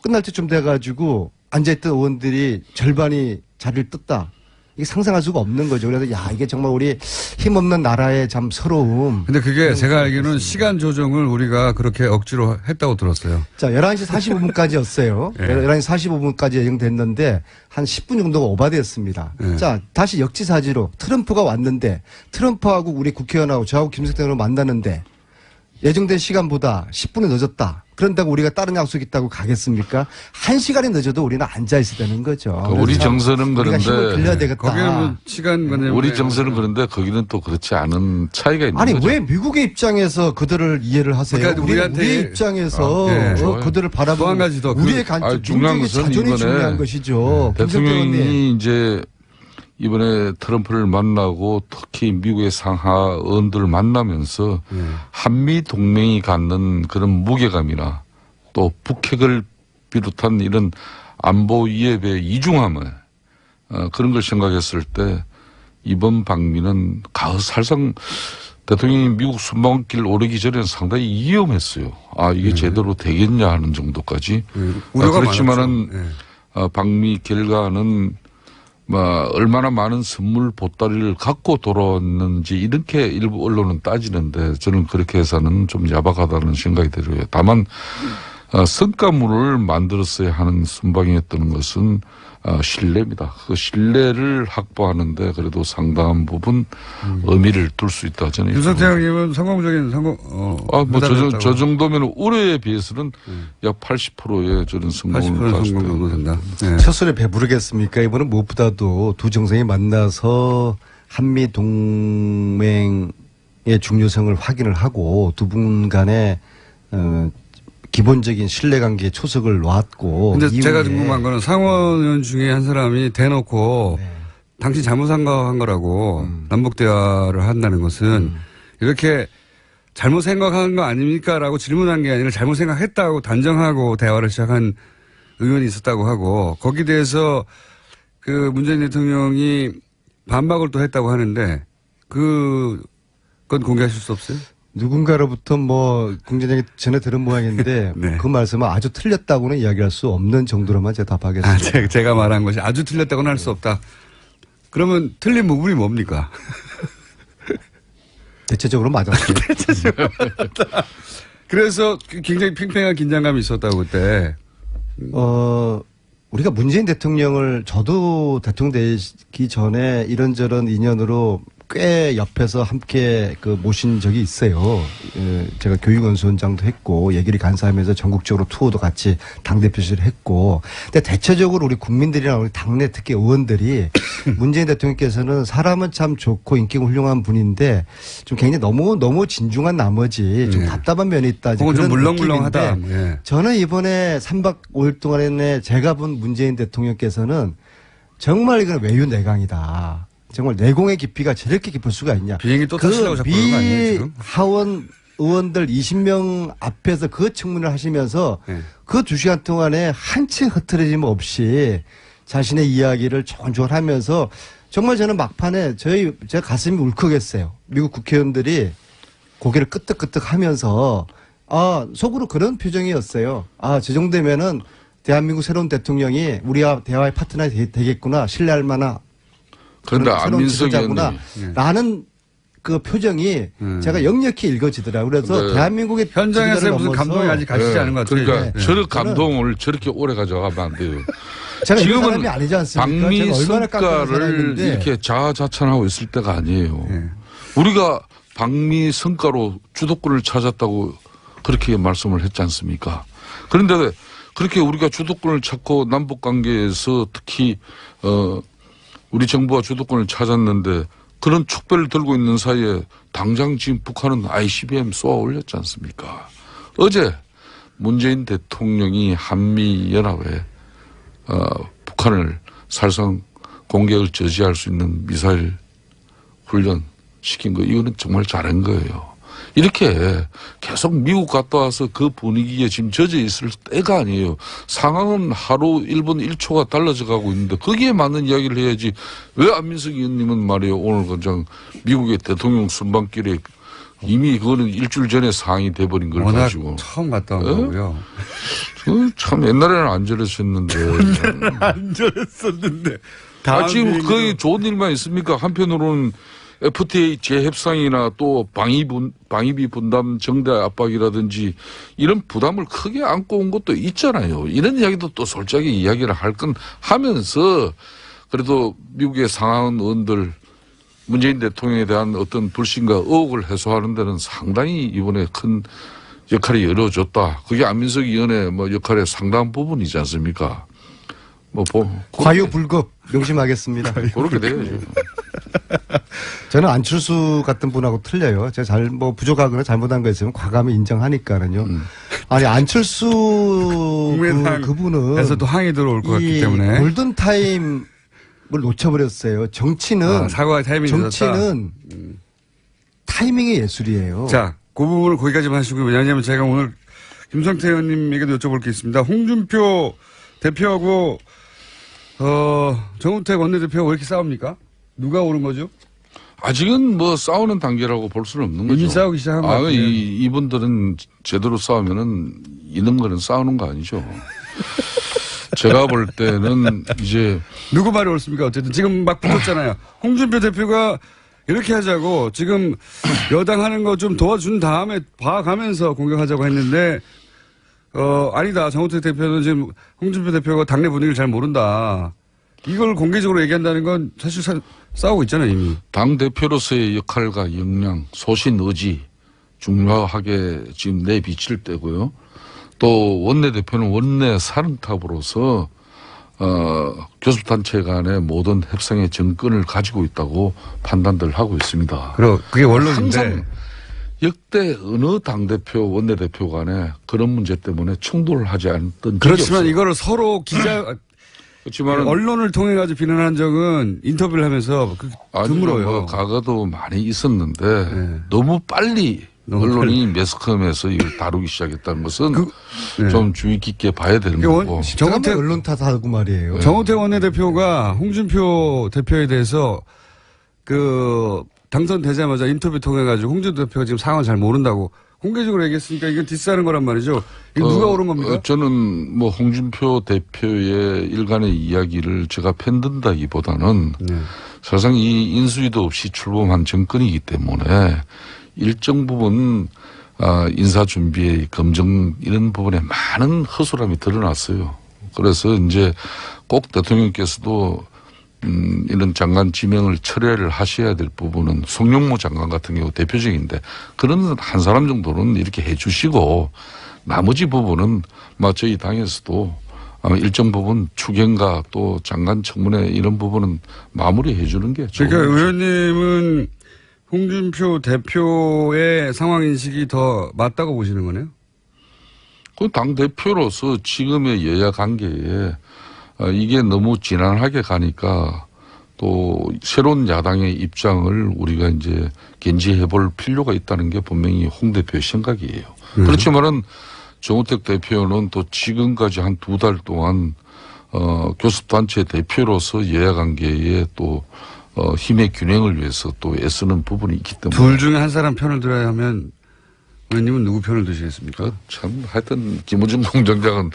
끝날 때쯤 돼가지고 앉아있던 의원들이 절반이 자리를 떴다. 이게 상상할 수가 없는 거죠. 그래서 이게 정말 우리 힘없는 나라의 참 서러움. 근데 그게 제가 알기로는 시간 조정을 우리가 그렇게 억지로 했다고 들었어요. 자, 11시 45분까지였어요. 예. 11시 45분까지 예정됐는데 한 10분 정도가 오바됐습니다. 예. 자, 다시 역지사지로 트럼프가 왔는데 트럼프하고 우리 국회의원하고 저하고 김석태 의원을 만나는데 예정된 시간보다 10분이 늦었다. 그런다고 우리가 다른 약속이 있다고 가겠습니까? 1시간이 늦어도 우리는 앉아 있어야 되는 거죠. 우리 정서는 우리가 그런데 힘을 빌려야 되겠다. 거기는 뭐 시간 관념. 우리 정서는 그런데 거기는 또 그렇지 않은 차이가 있는 아니 거죠. 왜 미국의 입장에서 그들을 이해를 하세요? 그러니까 우리한테 우리의 입장에서 예. 그들을 또 한 바라보는 가지 더. 우리의 관점, 중요한 민족의 것은 자존이 이번에 중요한 것이죠. 김성태 의원님. 대통령이 이제 이번에 트럼프를 만나고 특히 미국의 상하 의원들을 만나면서 한미 동맹이 갖는 그런 무게감이나 또 북핵을 비롯한 이런 안보 위협의 이중함을 그런 걸 생각했을 때 이번 방미는 사실상 대통령이 미국 순방길 오르기 전에는 상당히 위험했어요. 이게 제대로 되겠냐 하는 정도까지. 우려가 그렇지만은 많았죠. 방미 결과는 얼마나 많은 선물 보따리를 갖고 돌아왔는지 이렇게 일부 언론은 따지는데 저는 그렇게 해서는 좀 야박하다는 생각이 들어요. 다만 성과물을 만들었어야 하는 순방이었던 것은 신뢰입니다. 그 신뢰를 확보하는데 그래도 상당한 부분 의미를 둘 수 있다 저는. 김성태 형님은 성공적인 저 정도면 올해에 비해서는 약 80%의 저는 성공을 80% 가졌다. 성공 정도 된다. 네. 첫 술에 배부르겠습니까? 이번은 무엇보다도 두 정상이 만나서 한미 동맹의 중요성을 확인을 하고 두 분 간의 기본적인 신뢰관계에 초석을 놨고. 근데 이후에 제가 궁금한 거는 상원 의원 중에 한 사람이 대놓고 당신 잘못 생각한 거라고 남북 대화를 한다는 것은 이렇게 잘못 생각한 거 아닙니까? 라고 질문한 게 아니라 잘못 생각했다고 단정하고 대화를 시작한 의원이 있었다고 하고 거기에 대해서 그 문재인 대통령이 반박을 또 했다고 하는데 그건 공개하실 수 없어요? 누군가로부터 공장장이 전에 들은 모양인데 네. 그 말씀은 아주 틀렸다고는 이야기할 수 없는 정도로만 제가 답하겠습니다. 제가 말한 것이 아주 틀렸다고는 할 수 없다. 그러면 틀린 부분이 뭡니까? 대체적으로 맞았어요. 그래서 굉장히 팽팽한 긴장감이 있었다고 그때. 우리가 문재인 대통령을 저도 대통령 되기 전에 이런저런 인연으로 꽤 옆에서 함께 그 모신 적이 있어요. 제가 교육원수원장도 했고 얘기를 간사하면서 전국적으로 투어도 같이 당대표실 했고. 근데 대체적으로 우리 국민들이나 우리 당내 특히 의원들이 문재인 대통령께서는 사람은 참 좋고 인기가 훌륭한 분인데 좀 굉장히 너무 진중한 나머지 좀 답답한 면이 있다. 혹은 좀 그런 물렁물렁하다. 느낌인데 예. 저는 이번에 3박 5일 동안에 제가 본 문재인 대통령께서는 정말 이건 외유내강이다. 정말 내공의 깊이가 저렇게 깊을 수가 있냐. 비행기 또 타시려고 자꾸 그런 거 아니에요, 지금? 하원 의원들 20명 앞에서 그 청문을 하시면서 그 2시간 동안에 한층 흐트러짐 없이 자신의 이야기를 조곤조곤 하면서 정말 저는 막판에 제 가슴이 울컥했어요. 미국 국회의원들이 고개를 끄덕끄덕 하면서 속으로 그런 표정이었어요. 저 정도면은 대한민국 새로운 대통령이 우리와 대화의 파트너가 되겠구나. 신뢰할 만한 그런데 새로운 안민석 지도자구나. 의원님. 라는 그 표정이 제가 역력히 읽어지더라고요. 그래서 네. 대한민국의 현장에서 무슨 넘어서 감동이 아직 가시지 않은 것 같아요. 그러니까 네. 저런 감동을 저렇게 오래 가져가면 안 돼요. 제가 이런 지금은 사람이 아니지 않습니까? 방미 제가 얼마나 깜깜한 성과를 사람인데. 이렇게 자아자찬하고 있을 때가 아니에요. 우리가 방미 성과로 주도권을 찾았다고 그렇게 말씀을 했지 않습니까? 그런데 그렇게 우리가 주도권을 찾고 남북 관계에서 특히 우리 정부가 주도권을 찾았는데 그런 촉배를 들고 있는 사이에 당장 지금 북한은 ICBM 쏘아 올렸지 않습니까? 어제 문재인 대통령이 한미연합에 북한을 살상 공격을 저지할 수 있는 미사일 훈련 시킨 거 이거는 정말 잘한 거예요. 이렇게 계속 미국 갔다 와서 그 분위기에 지금 젖어 있을 때가 아니에요. 상황은 하루 1분 1초가 달라져 가고 있는데 거기에 맞는 이야기를 해야지. 왜 안민석 의원님은 말이에요. 오늘 그냥 미국의 대통령 순방길에 이미 그거는 일주일 전에 상황이 돼버린 걸 워낙 가지고. 처음 갔다 온 거고요. 참 옛날에는 안 저랬었는데. 안 저랬었는데. 지금 거의 좋은 일만 있습니까? 한편으로는 FTA 재협상이나 또 방위비 분담 정대 압박이라든지 이런 부담을 크게 안고 온 것도 있잖아요. 이런 이야기도 또 솔직하게 이야기를 할 건 하면서 그래도 미국의 상하원 의원들 문재인 대통령에 대한 어떤 불신과 의혹을 해소하는 데는 상당히 이번에 큰 역할이 이루어졌다. 그게 안민석 의원의 역할의 상당한 부분이지 않습니까? 과유불급 명심하겠습니다. 그렇게 돼요. 저는 안철수 같은 분하고 틀려요. 제가 부족하거나 잘못한 거 있으면 과감히 인정하니까는요. 아니 안철수 그분은 에서도 항의 들어올 것 같기 때문에 골든 타임을 놓쳐버렸어요. 정치는 사과의 타이밍이 정치는 타이밍의 예술이에요. 자, 그 부분을 거기까지만 하시고요. 왜냐하면 제가 오늘 김성태 의원님에게도 여쭤볼 게 있습니다. 홍준표 대표하고 정우택 원내대표가 왜 이렇게 싸웁니까? 누가 오른 거죠? 아직은 싸우는 단계라고 볼 수는 없는 거죠. 이미 싸우기 시작한 거 같아요. 이분들은 제대로 싸우면은 이런 거는 싸우는 거 아니죠. 제가 볼 때는 이제 누구 말이 옳습니까? 어쨌든 지금 막 붙었잖아요. 홍준표 대표가 이렇게 하자고 지금 여당 하는 거 좀 도와준 다음에 봐가면서 공격하자고 했는데 아니다. 정우택 대표는 지금 홍준표 대표가 당내 분위기를 잘 모른다. 이걸 공개적으로 얘기한다는 건 사실 싸우고 있잖아요, 이미. 당대표로서의 역할과 역량, 소신, 의지 중요하게 지금 내비칠 때고요. 또 원내대표는 원내 사령탑으로서 교섭단체 간의 모든 협상의 정권을 가지고 있다고 판단들 하고 있습니다. 그게 원론인데. 항상 역대 어느 당대표, 원내대표 간에 그런 문제 때문에 충돌을 하지 않던 그렇지만 적이 이거를 서로 그렇지만 언론을 통해 가지고 비난한 적은 인터뷰를 하면서 드물어요. 과거도 많이 있었는데 너무 빨리 언론이 매스컴에서 이걸 다루기 시작했다는 것은 좀 주의 깊게 봐야 되는 거고. 정우택 언론 탓하고 말이에요. 정우택 원내대표가 홍준표 대표에 대해서 당선되자마자 인터뷰 통해 가지고 홍준표 대표가 지금 상황을 잘 모른다고 공개적으로 얘기했으니까 이건 디스하는 거란 말이죠. 이거 누가 옳은 겁니까? 저는 홍준표 대표의 일간의 이야기를 제가 편든다기보다는 사실상 이 인수위도 없이 출범한 정권이기 때문에 일정 부분 인사 준비에 검증 이런 부분에 많은 허술함이 드러났어요. 그래서 이제 꼭 대통령께서도 이런 장관 지명을 철회를 하셔야 될 부분은 송영무 장관 같은 경우 대표적인데 그런 한 사람 정도는 이렇게 해 주시고 나머지 부분은 저희 당에서도 일정 부분 추경과 또 장관 청문회 이런 부분은 마무리해 주는 게 좋은 그러니까 거죠. 의원님은 홍준표 대표의 상황 인식이 더 맞다고 보시는 거네요? 그 당대표로서 지금의 여야 관계에 이게 너무 지난하게 가니까 또 새로운 야당의 입장을 우리가 이제 견지해 볼 필요가 있다는 게 분명히 홍 대표의 생각이에요. 그렇지만은 정우택 대표는 또 지금까지 한 2달 동안 교섭단체 대표로서 여야 관계에 또 힘의 균형을 위해서 또 애쓰는 부분이 있기 때문에 둘 중에 한 사람 편을 들어야 하면 의원님은 누구 편을 드시겠습니까? 참 하여튼 김우중 공장장은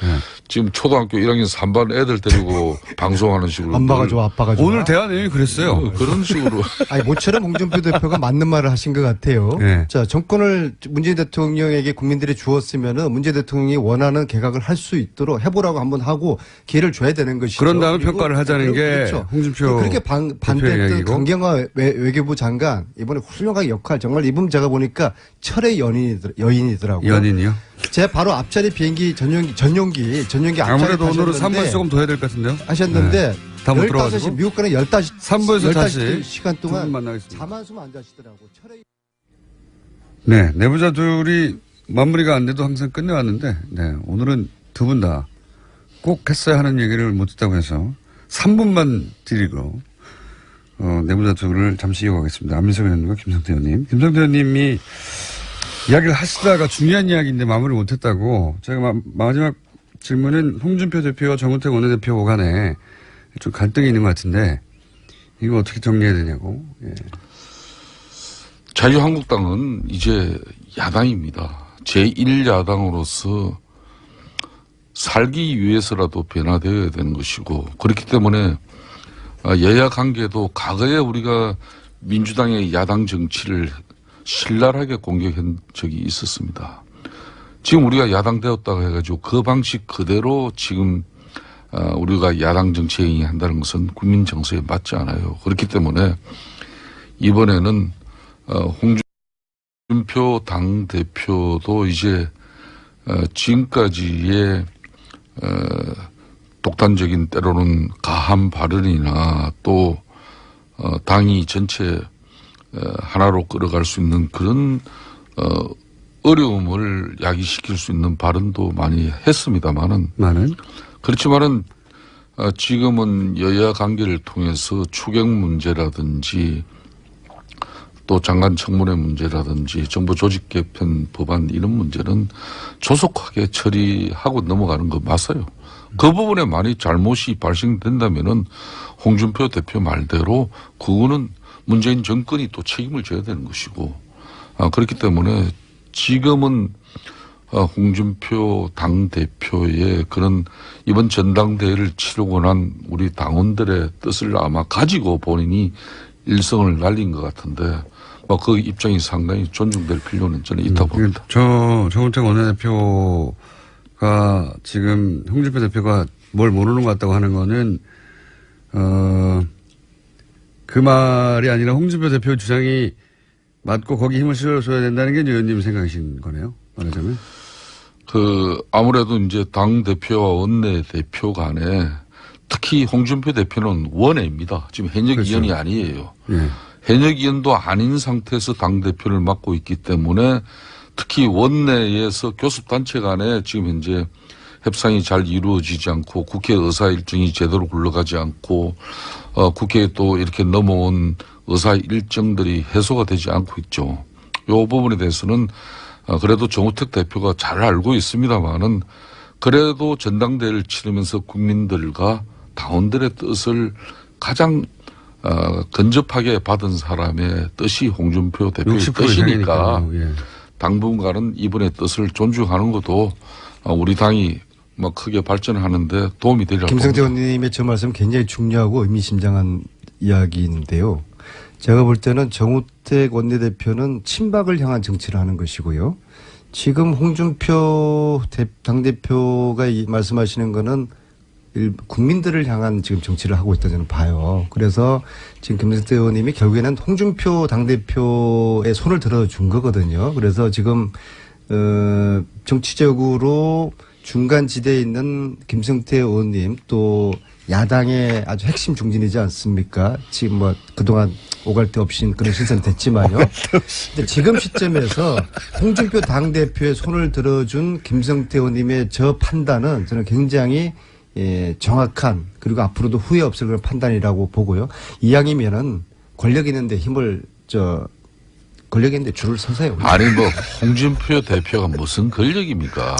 지금 초등학교 1학년 3반 애들 데리고 방송하는 식으로 엄마가 좋아, 아빠가 좋아. 오늘 대화 내용이 그랬어요. 그런 식으로 아니, 모처럼 홍준표 대표가 맞는 말을 하신 것 같아요. 네. 자, 정권을 문재인 대통령에게 국민들이 주었으면은 문재인 대통령이 원하는 개각을 할 수 있도록 해보라고 한번 하고 기회를 줘야 되는 것이죠. 그런 다음에 그리고 평가를 하자는 게 그렇죠. 홍준표 그렇게 대표의 반대했던 이야기고. 강경화 외교부 장관 이번에 훌륭한 역할 정말 이분 제가 보니까 철의 여인이더라고요. 연인이요? 제 바로 앞자리 비행기 전용기 앞자리 아무래도 오늘은 타셨는데 3분 조금 더 해야 될 것 같은데요? 하셨는데 다 못 15시 들어가지고? 미국 가는 15시 3부에서 다시 시간 두 분 동안 만나겠습니다. 잠 한숨 안 자시더라고. 철의 네, 내부자 둘이 마무리가 안 돼도 항상 끝내왔는데, 네, 오늘은 두 분 다 꼭 했어야 하는 얘기를 못했다고 해서 3분만 드리고, 내부자 둘을 잠시 이어가겠습니다. 안민석 의원님과 김성태 의원님. 김성태 의원님이 이야기를 하시다가 중요한 이야기인데 마무리 못했다고, 제가 마지막 질문은 홍준표 대표와 정우택 원내대표 간에 좀 갈등이 있는 것 같은데, 이거 어떻게 정리해야 되냐고. 예. 자유한국당은 이제 야당입니다. 제1야당으로서 살기 위해서라도 변화되어야 되는 것이고 그렇기 때문에 여야 관계도 과거에 우리가 민주당의 야당 정치를 신랄하게 공격한 적이 있었습니다. 지금 우리가 야당 되었다고 해가지고 그 방식 그대로 지금 우리가 야당 정치에 한다는 것은 국민 정서에 맞지 않아요. 그렇기 때문에 이번에는 홍준표 당대표도 이제 지금까지의 독단적인 때로는 가한 발언이나 또 당이 전체 하나로 끌어갈 수 있는 그런 어려움을 야기시킬 수 있는 발언도 많이 했습니다만은 그렇지만은 지금은 여야 관계를 통해서 추경 문제라든지 또 장관 청문회 문제라든지 정부 조직 개편 법안 이런 문제는 조속하게 처리하고 넘어가는 거 맞아요. 그 부분에 많이 잘못이 발생된다면은 홍준표 대표 말대로 그거는 문재인 정권이 또 책임을 져야 되는 것이고 그렇기 때문에 지금은 홍준표 당대표의 그런 이번 전당대회를 치르고 난 우리 당원들의 뜻을 아마 가지고 본인이 일성을 날린 것 같은데 그 입장이 상당히 존중될 필요는 저는 있다고 봅니다. 정우택 원내대표가 지금 홍준표 대표가 뭘 모르는 것 같다고 하는 거는 그 말이 아니라 홍준표 대표 주장이 맞고 거기 힘을 실어줘야 된다는 게 의원님 생각이신 거네요. 말하자면. 아무래도 이제 당대표와 원내대표 간에 특히 홍준표 대표는 원외입니다. 지금 현역 그렇죠. 의원이 아니에요. 예. 현역 의원도 아닌 상태에서 당대표를 맡고 있기 때문에 특히 원내에서 교섭단체 간에 지금 현재 협상이 잘 이루어지지 않고 국회 의사 일정이 제대로 굴러가지 않고 국회에 또 이렇게 넘어온 의사 일정들이 해소가 되지 않고 있죠. 이 부분에 대해서는 그래도 정우택 대표가 잘 알고 있습니다만은 그래도 전당대회를 치르면서 국민들과 당원들의 뜻을 가장 근접하게 받은 사람의 뜻이 홍준표 대표의 60% 뜻이니까 예. 당분간은 이분의 뜻을 존중하는 것도 우리 당이 크게 발전하는데 도움이 되리라고 김성태 봅니다. 의원님의 저 말씀 굉장히 중요하고 의미심장한 이야기인데요. 제가 볼 때는 정우택 원내대표는 친박을 향한 정치를 하는 것이고요. 지금 홍준표 당대표가 말씀하시는 거는 국민들을 향한 지금 정치를 하고 있다 저는 봐요. 그래서 지금 김성태 의원님이 결국에는 홍준표 당대표의 손을 들어준 거거든요. 그래서 지금 정치적으로 중간 지대에 있는 김성태 의원님 또 야당의 아주 핵심 중진이지 않습니까? 지금 뭐 그동안 오갈 데 없이 그런 신선이 됐지만요. 근데 지금 시점에서 홍준표 당대표의 손을 들어준 김성태 의원님의 저 판단은 저는 굉장히 정확한 그리고 앞으로도 후회 없을 그런 판단이라고 보고요. 이왕이면은 권력 있는데 권력 있는데 줄을 서세요. 아니 뭐 홍준표 대표가 무슨 권력입니까?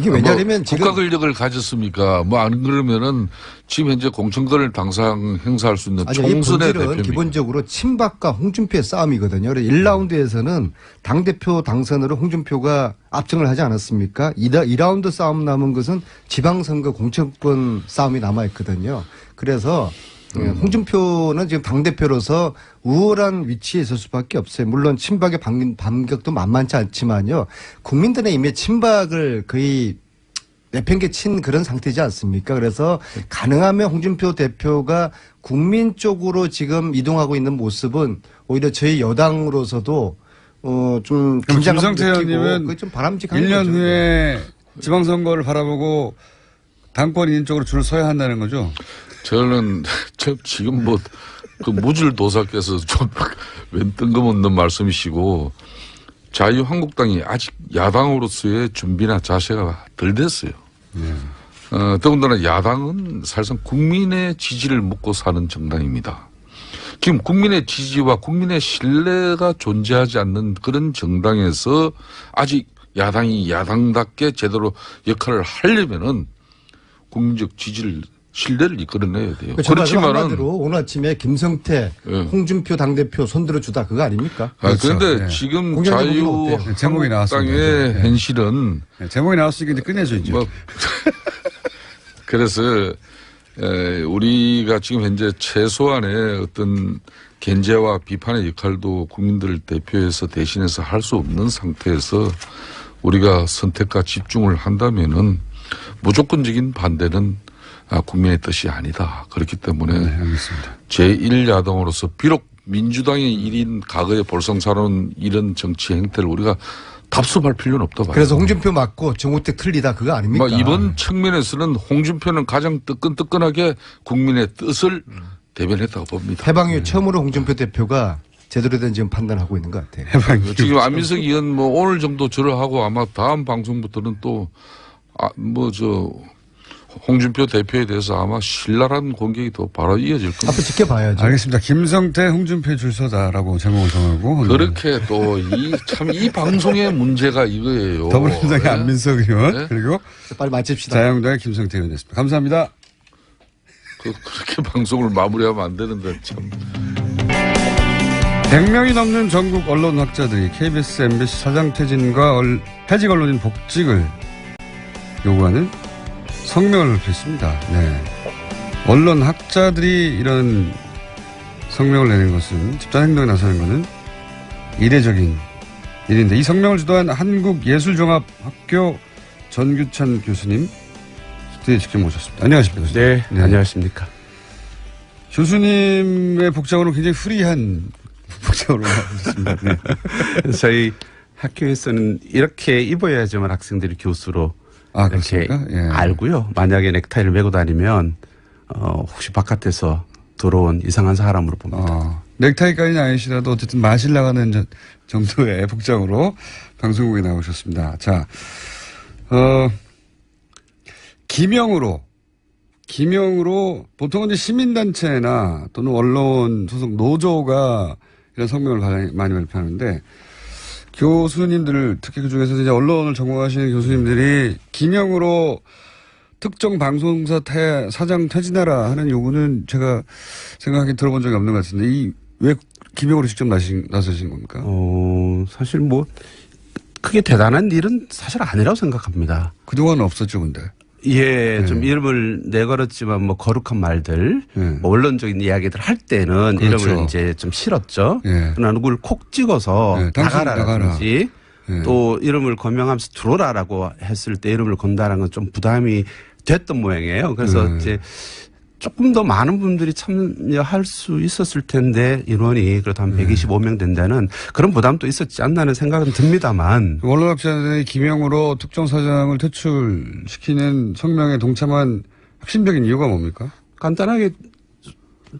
이게 왜냐하면 뭐 지금 국가 권력을 가졌습니까? 뭐 안 그러면은 지금 현재 공천권을 당상 행사할 수 있는 아니, 이 총선의 본질은 대표입니다. 기본적으로 친박과 홍준표의 싸움이거든요. 그래서 1라운드에서는 당대표 당선으로 홍준표가 압승을 하지 않았습니까? 2라운드 싸움 남은 것은 지방선거 공천권 싸움이 남아있거든요. 그래서 홍준표는 지금 당대표로서 우월한 위치에 있을 수밖에 없어요. 물론 친박의 반격도 만만치 않지만요. 국민들의 이미 친박을 거의 내팽개친 그런 상태지 않습니까? 그래서 가능하면 홍준표 대표가 국민 쪽으로 지금 이동하고 있는 모습은 오히려 저희 여당으로서도 좀 긴장감 김성태 의원님은 그게 좀 바람직한 1년 거죠. 후에 지방선거를 바라보고 당권 인인 쪽으로 줄을 서야 한다는 거죠. 저는 지금 뭐 그 무질도사께서 좀 웬 뜬금없는 말씀이시고 자유한국당이 아직 야당으로서의 준비나 자세가 덜 됐어요. 더군다나 야당은 사실상 국민의 지지를 먹고 사는 정당입니다. 지금 국민의 지지와 국민의 신뢰가 존재하지 않는 그런 정당에서 아직 야당이 야당답게 제대로 역할을 하려면은 국민적 지지를 신뢰를 이끌어내야 돼요. 그렇지만은 한마디로 오늘 아침에 김성태, 홍준표 당대표 손들어주다 그거 아닙니까? 그런데 그렇죠. 지금 공개적으로 어때요? 제목이 나왔습니다. 자유한국당의 현실은 제목이 나왔으니까 이제 끝내줘야죠. 뭐 그래서 우리가 지금 현재 최소한의 어떤 견제와 비판의 역할도 국민들을 대표해서 대신해서 할 수 없는 상태에서 우리가 선택과 집중을 한다면은 무조건적인 반대는 국민의 뜻이 아니다. 그렇기 때문에 알겠습니다. 제1야당으로서 비록 민주당의 일인 과거에 볼썽사놓은 이런 정치 행태를 우리가 답습할 필요는 없다 봐요. 그래서 홍준표 맞고 정우택 틀리다 그거 아닙니까? 이번 측면에서는 홍준표는 가장 뜨끈뜨끈하게 국민의 뜻을 대변했다고 봅니다. 해방 이후 처음으로 홍준표 대표가 제대로 된 지금 판단하고 있는 것 같아요. 지금 안민석 의원 뭐 오늘 정도 절하하고 아마 다음 방송부터는 또 홍준표 대표에 대해서 아마 신랄한 공격이 더 바로 이어질 겁니다. 앞으로 지켜봐야죠. 알겠습니다. 김성태, 홍준표 줄 서다라고 제목을 정하고 그렇게 또 이 방송의 문제가 이거예요. 더불어민주당의 네? 안민석 의원 네? 그리고 빨리 마칩시다. 자유한국당의 김성태 의원이었습니다. 감사합니다. 그렇게 방송을 마무리하면 안 되는데 참. 100명이 넘는 전국 언론 학자들이 KBS, MBC 사장 퇴진과 해직 언론인 복직을 요구하는 성명을 냈습니다. 네. 언론 학자들이 이런 성명을 내는 것은 집단 행동에 나서는 것은 이례적인 일인데 이 성명을 주도한 한국예술종합학교 전규찬 교수님 스튜디오에 직접 모셨습니다. 안녕하십니까? 교수님. 네, 안녕하십니까. 교수님의 복장으로 굉장히 프리한 복장으로 나오셨습니다. 네. 저희 학교에서는 이렇게 입어야지만 학생들이 교수로 이렇게 예. 알고요. 만약에 넥타이를 메고 다니면 혹시 바깥에서 들어온 이상한 사람으로 봅니다. 넥타이까지는 아니시라도 어쨌든 마실 나가는 정도의 복장으로 방송국에 나오셨습니다. 자, 기명으로 보통은 이제 시민단체나 또는 언론 소속 노조가 이런 성명을 많이 발표하는데 교수님들을 특히 그중에서 이제 언론을 전공하시는 교수님들이 기명으로 특정 방송사 사장 퇴진하라 하는 요구는 제가 생각하기에 들어본 적이 없는 것 같은데 왜 기명으로 직접 나서신 겁니까? 사실 뭐 크게 대단한 일은 사실 아니라고 생각합니다. 그동안은 없었죠, 근데. 예, 좀 이름을 내걸었지만 뭐 거룩한 말들, 뭐 언론적인 이야기들 할 때는 그렇죠. 이름을 이제 좀 싫었죠. 예. 그러나 누굴 콕 찍어서 나가라든지 예. 또 이름을 거명하면서 들어오라라고 했을 때 이름을 건다는 건 좀 부담이 됐던 모양이에요. 그래서 이제 조금 더 많은 분들이 참여할 수 있었을 텐데 인원이 그래도 한 125명 된다는 그런 부담도 있었지 않나는 생각은 듭니다만. 원로학자들이 기명으로 특정 사장을 퇴출시키는 성명에 동참한 핵심적인 이유가 뭡니까? 간단하게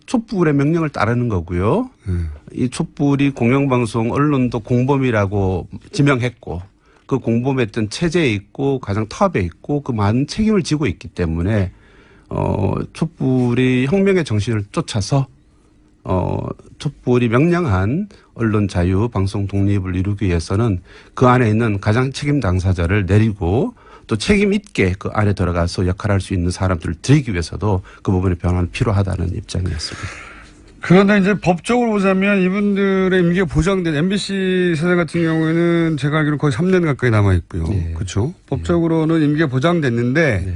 촛불의 명령을 따르는 거고요. 이 촛불이 공영방송 언론도 공범이라고 지명했고 그 공범했던 체제에 있고 가장 탑에 있고 그 많은 책임을 지고 있기 때문에 촛불이 혁명의 정신을 쫓아서 촛불이 명령한 언론 자유, 방송 독립을 이루기 위해서는 그 안에 있는 가장 책임 당사자를 내리고 또 책임 있게 그 안에 들어가서 역할할 수 있는 사람들을 들이기 위해서도 그 부분의 변화는 필요하다는 입장이었습니다. 그런데 이제 법적으로 보자면 이분들의 임기가 보장된 MBC 사장 같은 경우에는 제가 알기로 거의 3년 가까이 남아 있고요. 네. 그렇죠. 법적으로는 임기가 보장됐는데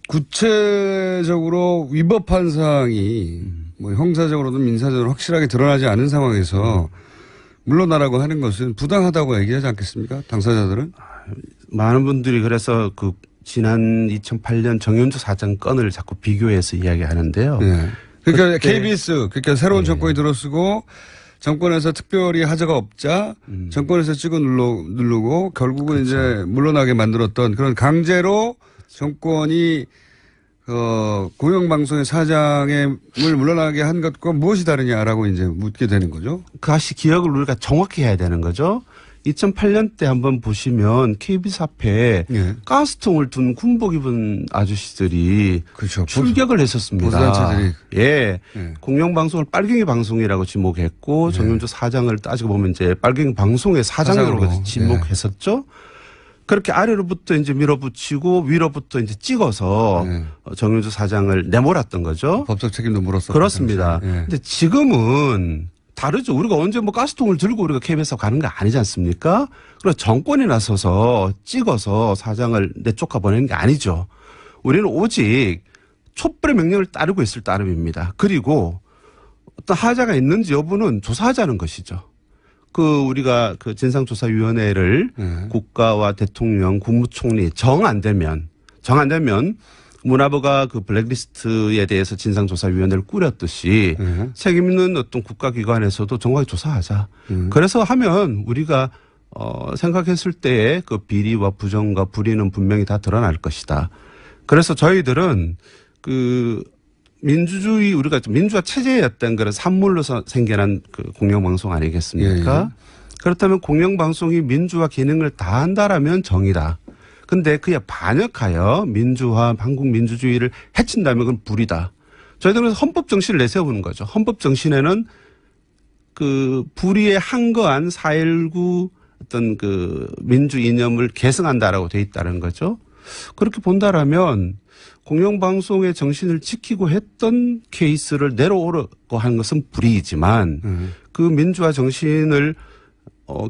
구체적으로 위법한 사항이 뭐 형사적으로든 민사적으로 확실하게 드러나지 않은 상황에서 물러나라고 하는 것은 부당하다고 얘기하지 않겠습니까? 당사자들은? 많은 분들이 그래서 그 지난 2008년 정윤주 사장 건을 자꾸 비교해서 이야기하는데요. 네. 그러니까 그때 KBS, 그러니까 새로운 정권이 들어서고 정권에서 특별히 하자가 없자 정권에서 찍어 누르고 결국은 이제 물러나게 만들었던 그런 강제로 정권이 공영방송의 사장을 물러나게 한 것과 무엇이 다르냐라고 이제 묻게 되는 거죠. 다시 기억을 우리가 정확히 해야 되는 거죠. 2008년 때 한번 보시면 KBS 앞에 예. 가스통을 둔 군복 입은 아저씨들이 그렇죠. 출격을 했었습니다. 보수단체들이. 예. 예. 공영방송을 빨갱이 방송이라고 지목했고 정윤주 사장을 따지고 보면 이제 빨갱이 방송의 사장으로 사장으로. 지목했었죠. 그렇게 아래로부터 이제 밀어붙이고 위로부터 이제 찍어서 정윤주 사장을 내몰았던 거죠. 법적 책임도 물었었고. 그렇습니다. 예. 근데 지금은 다르죠. 우리가 언제 뭐 가스통을 들고 우리가 KBS에 가는 거 아니지 않습니까? 그래서 정권이 나서서 찍어서 사장을 내쫓아 보내는 게 아니죠. 우리는 오직 촛불의 명령을 따르고 있을 따름입니다. 그리고 어떤 하자가 있는지 여부는 조사하자는 것이죠. 우리가 진상조사위원회를 국가와 대통령, 국무총리 정 안 되면 문화부가 블랙리스트에 대해서 진상조사위원회를 꾸렸듯이 책임 있는 어떤 국가기관에서도 정확히 조사하자. 그래서 하면 우리가 생각했을 때의 그 비리와 부정과 불의는 분명히 다 드러날 것이다. 그래서 저희들은 민주주의 우리가 민주화 체제였던 그런 산물로서 생겨난 공영방송 아니겠습니까? 예. 그렇다면 공영방송이 민주화 기능을 다한다라면 정의다. 근데 그에 반역하여 민주화, 한국 민주주의를 해친다면 그건 불이다. 저희들은 헌법 정신을 내세우는 거죠. 헌법 정신에는 불의에 한거한 4.19 어떤 민주 이념을 계승한다라고 돼 있다는 거죠. 그렇게 본다라면 공영방송의 정신을 지키고 했던 케이스를 내려오려고 하는 것은 불이지만 그 민주화 정신을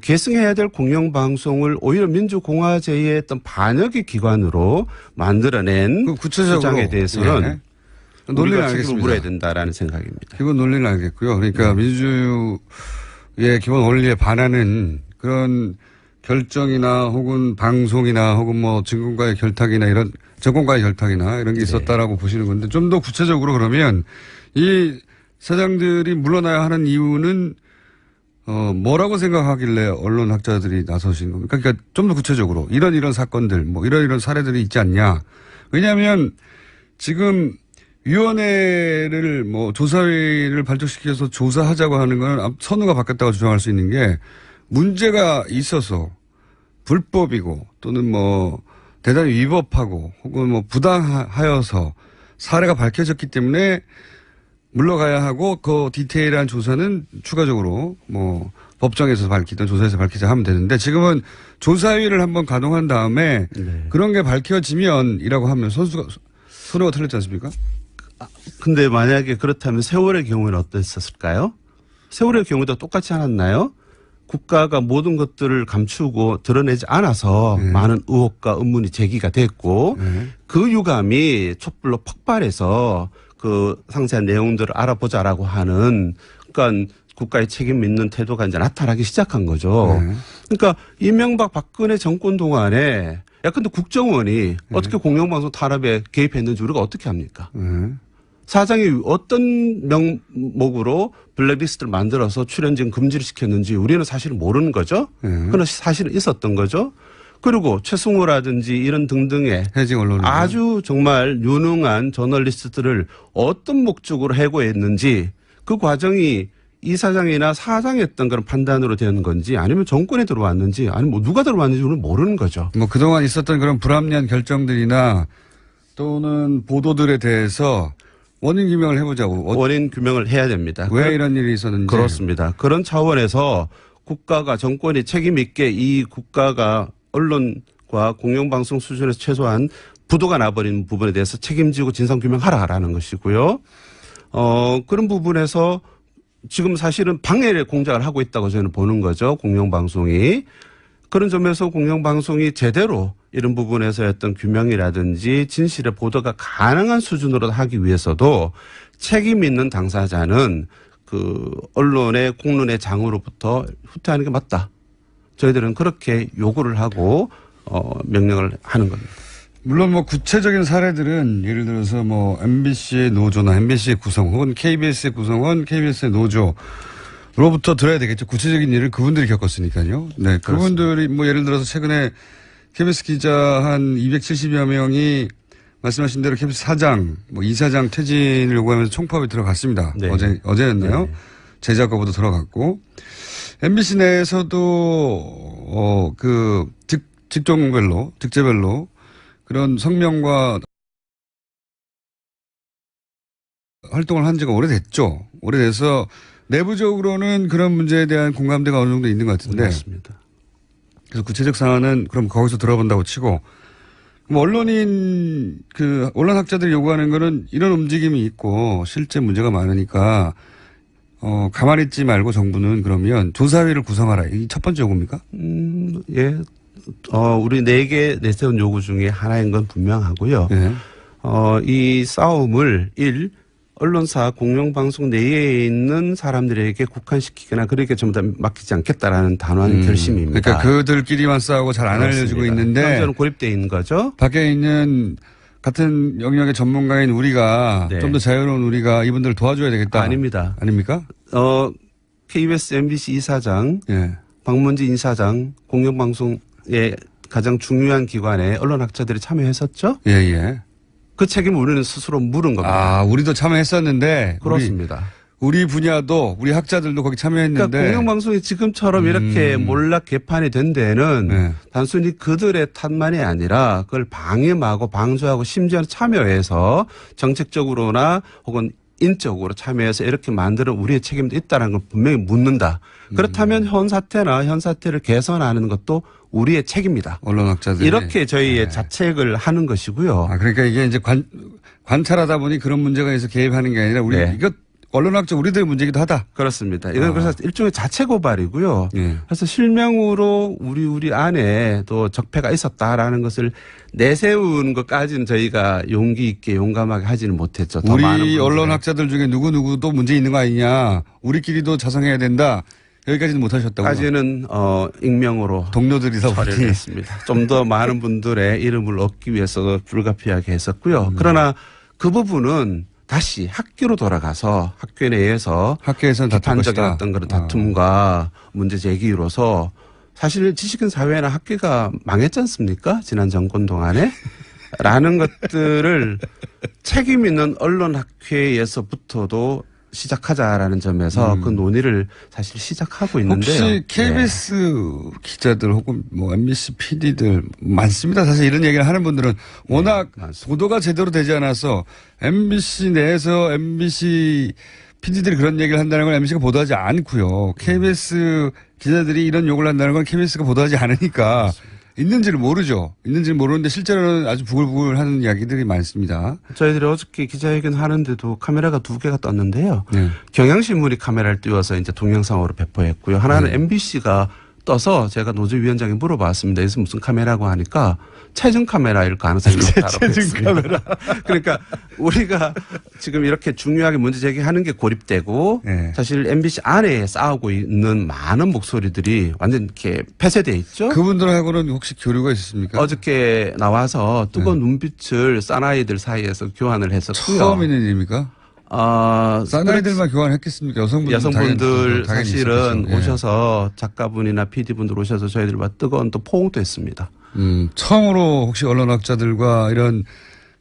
계승해야 될 공영방송을 오히려 민주공화제의 어떤 반역의 기관으로 만들어낸 주장에 대해서는 논리를 책임을 물어야 된다라는 생각입니다. 기본 논리는 알겠고요. 그러니까 민주주의의 기본 원리에 반하는 그런 결정이나 혹은 방송이나 혹은 뭐 정권과의 결탁이나 이런 게 있었다라고 보시는 건데 좀 더 구체적으로 그러면 이 사장들이 물러나야 하는 이유는 뭐라고 생각하길래 언론학자들이 나서신 겁니까? 그러니까 좀 더 구체적으로 이런 사건들 뭐 이런 사례들이 있지 않냐. 왜냐하면 지금 위원회를 조사위를 발족시켜서 조사하자고 하는 건 선우가 바뀌었다고 주장할 수 있는 게 문제가 있어서 불법이고 또는 대단히 위법하고 혹은 부당하여서 사례가 밝혀졌기 때문에 물러가야 하고 그 디테일한 조사는 추가적으로 법정에서 밝히든 조사에서 밝히자 하면 되는데 지금은 조사위를 한번 가동한 다음에 그런 게 밝혀지면이라고 하면 선우가 틀렸지 않습니까? 근데 만약에 그렇다면 세월의 경우는 어땠었을까요? 세월의 경우도 똑같지 않았나요? 국가가 모든 것들을 감추고 드러내지 않아서 많은 의혹과 의문이 제기가 됐고 그 유감이 촛불로 폭발해서 상세한 내용들을 알아보자라고 하는 그러니까 국가의 책임 있는 태도가 이제 나타나기 시작한 거죠. 그러니까 이명박 박근혜 정권 동안에 야, 근데 국정원이 어떻게 공영방송 탄압에 개입했는지 우리가 어떻게 합니까? 사장이 어떤 명목으로 블랙리스트를 만들어서 출연진 금지를 시켰는지 우리는 사실은 모르는 거죠. 그러나 사실은 있었던 거죠. 그리고 최승호라든지 이런 등등의 해직 언론 아주 정말 유능한 저널리스트들을 어떤 목적으로 해고했는지 그 과정이 이사장이나 사장이 했던 그런 판단으로 되는 건지 아니면 정권에 들어왔는지 아니면 뭐 누가 들어왔는지 우리는 모르는 거죠. 뭐 그동안 있었던 그런 불합리한 결정들이나 또는 보도들에 대해서 원인 규명을 해보자고. 원인 규명을 해야 됩니다. 왜 이런 일이 있었는지. 그렇습니다. 그런 차원에서 국가가 정권이 책임 있게 이 국가가 언론과 공영방송 수준에서 최소한 부도가 나버린 부분에 대해서 책임지고 진상규명하라라는 것이고요. 그런 부분에서 지금 사실은 방해의 공작을 하고 있다고 저는 보는 거죠. 공영방송이. 그런 점에서 공영방송이 제대로 이런 부분에서 어떤 규명이라든지 진실의 보도가 가능한 수준으로 하기 위해서도 책임 있는 당사자는 그 언론의 공론의 장으로부터 후퇴하는 게 맞다. 저희들은 그렇게 요구를 하고 명령을 하는 겁니다. 물론 뭐 구체적인 사례들은 예를 들어서 뭐 MBC의 노조나 MBC의 구성 혹은 KBS의 구성원, KBS의 노조로부터 들어야 되겠죠. 구체적인 일을 그분들이 겪었으니까요. 네. 그분들이 뭐 예를 들어서 최근에 KBS 기자 한 270여 명이 말씀하신 대로 KBS 사장, 뭐 이사장 퇴진을 요구하면서 총파업에 들어갔습니다. 네. 어제였나요? 네. 제작과부도 들어갔고 MBC 내에서도 그 직종별로, 직제별로 그런 성명과 활동을 한 지가 오래됐죠. 오래돼서 내부적으로는 그런 문제에 대한 공감대가 어느 정도 있는 것 같은데. 맞습니다. 그래서 구체적 사안은 그럼 거기서 들어본다고 치고, 그럼 언론학자들이 요구하는 거는 이런 움직임이 있고 실제 문제가 많으니까 가만히 있지 말고 정부는 그러면 조사위를 구성하라. 이 첫 번째 요구입니까? 예. 우리 4개 내세운 요구 중에 하나인 건 분명하고요. 네. 이 싸움을 언론사 공영방송 내에 있는 사람들에게 국한시키거나 그렇게 전부 다 맡기지 않겠다라는 단호한 결심입니다. 그러니까 그들끼리만 싸우고 잘 안 알려지고 있는데. 현재는 고립되어 있는 거죠. 밖에 있는 같은 영역의 전문가인 우리가 네. 좀 더 자유로운 우리가 이분들을 도와줘야 되겠다. 아닙니다. 아닙니까? KBS, MBC 이사장, 예. 박문진 이사장, 공영방송의 가장 중요한 기관에 언론학자들이 참여했었죠. 예, 예. 그 책임을 우리는 스스로 물은 겁니다. 아, 우리도 참여했었는데. 그렇습니다. 우리 분야도, 우리 학자들도 거기 참여했는데. 그러니까 공영방송이 지금처럼 이렇게 몰락 개판이 된 데는 네. 단순히 그들의 탓만이 아니라 그걸 방임하고 방조하고 심지어는 참여해서 정책적으로나 혹은 인적으로 참여해서 이렇게 만드는 우리의 책임도 있다는 걸 분명히 묻는다. 그렇다면 현 사태를 개선하는 것도 우리의 책임이다. 언론학자들이. 이렇게 저희의 자책을 하는 것이고요. 아, 그러니까 이게 이제 관찰하다 보니 그런 문제가 있어서 개입하는 게 아니라 네. 이거 언론학자 우리들의 문제이기도 하다. 그렇습니다. 이건 그래서 일종의 자체 고발이고요. 예. 그래서 실명으로 우리 안에 또 적폐가 있었다라는 것을 내세우는 것까지는 저희가 용기 있게 용감하게 하지는 못했죠. 더 많은 우리 분들의. 언론학자들 중에 누구누구도 문제 있는 거 아니냐. 우리끼리도 자성해야 된다. 여기까지는 못하셨다고. 까지는 익명으로 동료들이다 처리를 보니. 했습니다. 좀 더 많은 분들의 이름을 얻기 위해서 불가피하게 했었고요. 그러나 그 부분은 다시 학교로 돌아가서 학교 내에서 학교에서는 다툴 비판적인 것이다. 어떤 그런 다툼과 문제 제기로서 사실 지식인 사회나 학교가 망했지 않습니까? 지난 정권 동안에. 라는 것들을 책임 있는 언론학회에서부터도 시작하자라는 점에서 그 논의를 사실 시작하고 있는데요. 혹시 KBS 기자들 혹은 뭐 MBC PD들 많습니다. 사실 이런 얘기를 하는 분들은 워낙 보도가 제대로 되지 않아서 MBC 내에서 MBC PD들이 그런 얘기를 한다는 걸 MBC가 보도하지 않고요. KBS 기자들이 이런 욕을 한다는 건 KBS가 보도하지 않으니까 맞습니다. 있는지를 모르죠. 있는지를 모르는데 실제로는 아주 부글부글 하는 이야기들이 많습니다. 저희들이 어저께 기자회견 하는데도 카메라가 2개가 떴는데요. 네. 경향신문이 카메라를 띄워서 이제 동영상으로 배포했고요. 하나는 MBC가 떠서 제가 노조위원장에 물어봤습니다. 그래서 무슨 카메라고 하니까 체중 카메라일 가능성이 높다고 했습니다. 카메라. 그러니까 우리가 지금 이렇게 중요하게 문제 제기하는 게 고립되고 네. 사실 MBC 안에 싸우고 있는 많은 목소리들이 완전 이렇게 폐쇄되어 있죠. 그분들하고는 혹시 교류가 있으십니까? 어저께 나와서 뜨거운 눈빛을 사나이들 사이에서 교환을 했었고요. 처음 있는 일입니까? 사나이들만 교환했겠습니까? 여성분들 당연히 사실은 있었겠죠. 예. 오셔서 작가분이나 PD분들 오셔서 저희들과 뜨거운 또 포옹도 했습니다. 처음으로 혹시 언론학자들과 이런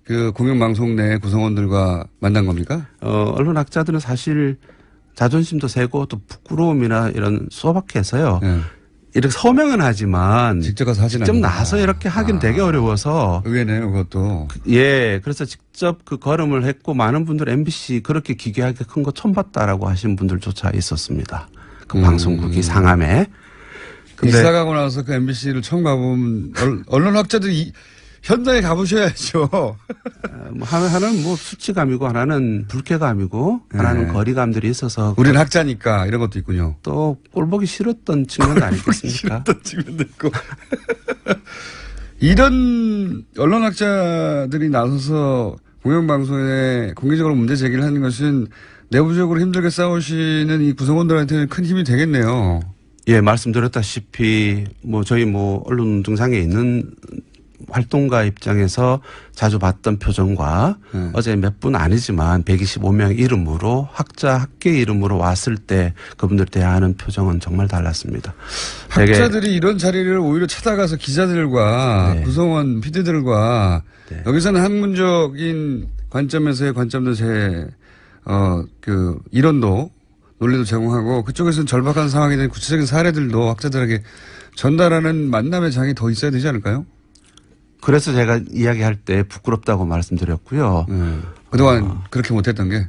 그 공영방송 내 구성원들과 만난 겁니까? 언론학자들은 사실 자존심도 세고 또 부끄러움이나 이런 소박해서요. 예. 이렇게 서명은 하지만 직접 가서 하진 직접 않는다. 나서 이렇게 하긴 되게 어려워서 의외네요, 그것도. 예, 그래서 직접 그 걸음을 했고 많은 분들 MBC 그렇게 기괴하게 큰 거 처음 봤다라고 하신 분들조차 있었습니다. 그 방송국이 상암에. 근데 이사 가고 나서 그 MBC를 처음 가보면 언론학자들이 현장에 가보셔야죠. 하나는 뭐 수치감이고 하나는 불쾌감이고 하나는 거리감들이 있어서 우린 학자니까 이런 것도 있군요. 또 꼴보기 싫었던 측면도 아니겠습니까? 싫었던 측면도 있고. 이런 언론학자들이 나서서 공영방송에 공개적으로 문제 제기를 하는 것은 내부적으로 힘들게 싸우시는 이 구성원들한테는 큰 힘이 되겠네요. 예, 말씀드렸다시피 뭐 저희 뭐 언론 등상에 있는 활동가 입장에서 자주 봤던 표정과 어제 몇 분 아니지만 125명 이름으로 학자 학계 이름으로 왔을 때 그분들 대하는 표정은 정말 달랐습니다. 학자들이 이런 자리를 오히려 찾아가서 기자들과 네. 구성원 PD들과 네. 여기서는 학문적인 관점에서의 관점도 그 이론도 논리도 제공하고 그쪽에서는 절박한 상황에 대한 구체적인 사례들도 학자들에게 전달하는 만남의 장이 더 있어야 되지 않을까요? 그래서 제가 이야기할 때 부끄럽다고 말씀드렸고요. 그동안 그렇게 못했던 게?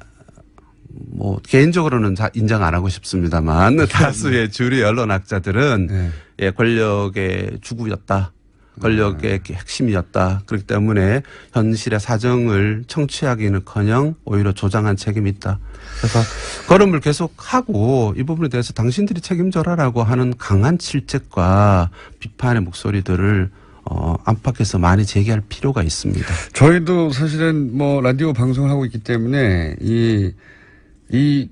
뭐 개인적으로는 인정 안 하고 싶습니다만 다수의 주류 언론학자들은 네. 예, 권력의 주구였다. 권력의 핵심이었다. 그렇기 때문에 현실의 사정을 청취하기는커녕 오히려 조장한 책임이 있다. 그래서 걸음을 계속 하고 이 부분에 대해서 당신들이 책임져라라고 하는 강한 질책과 비판의 목소리들을 안팎에서 많이 제기할 필요가 있습니다. 저희도 사실은 뭐 라디오 방송을 하고 있기 때문에 이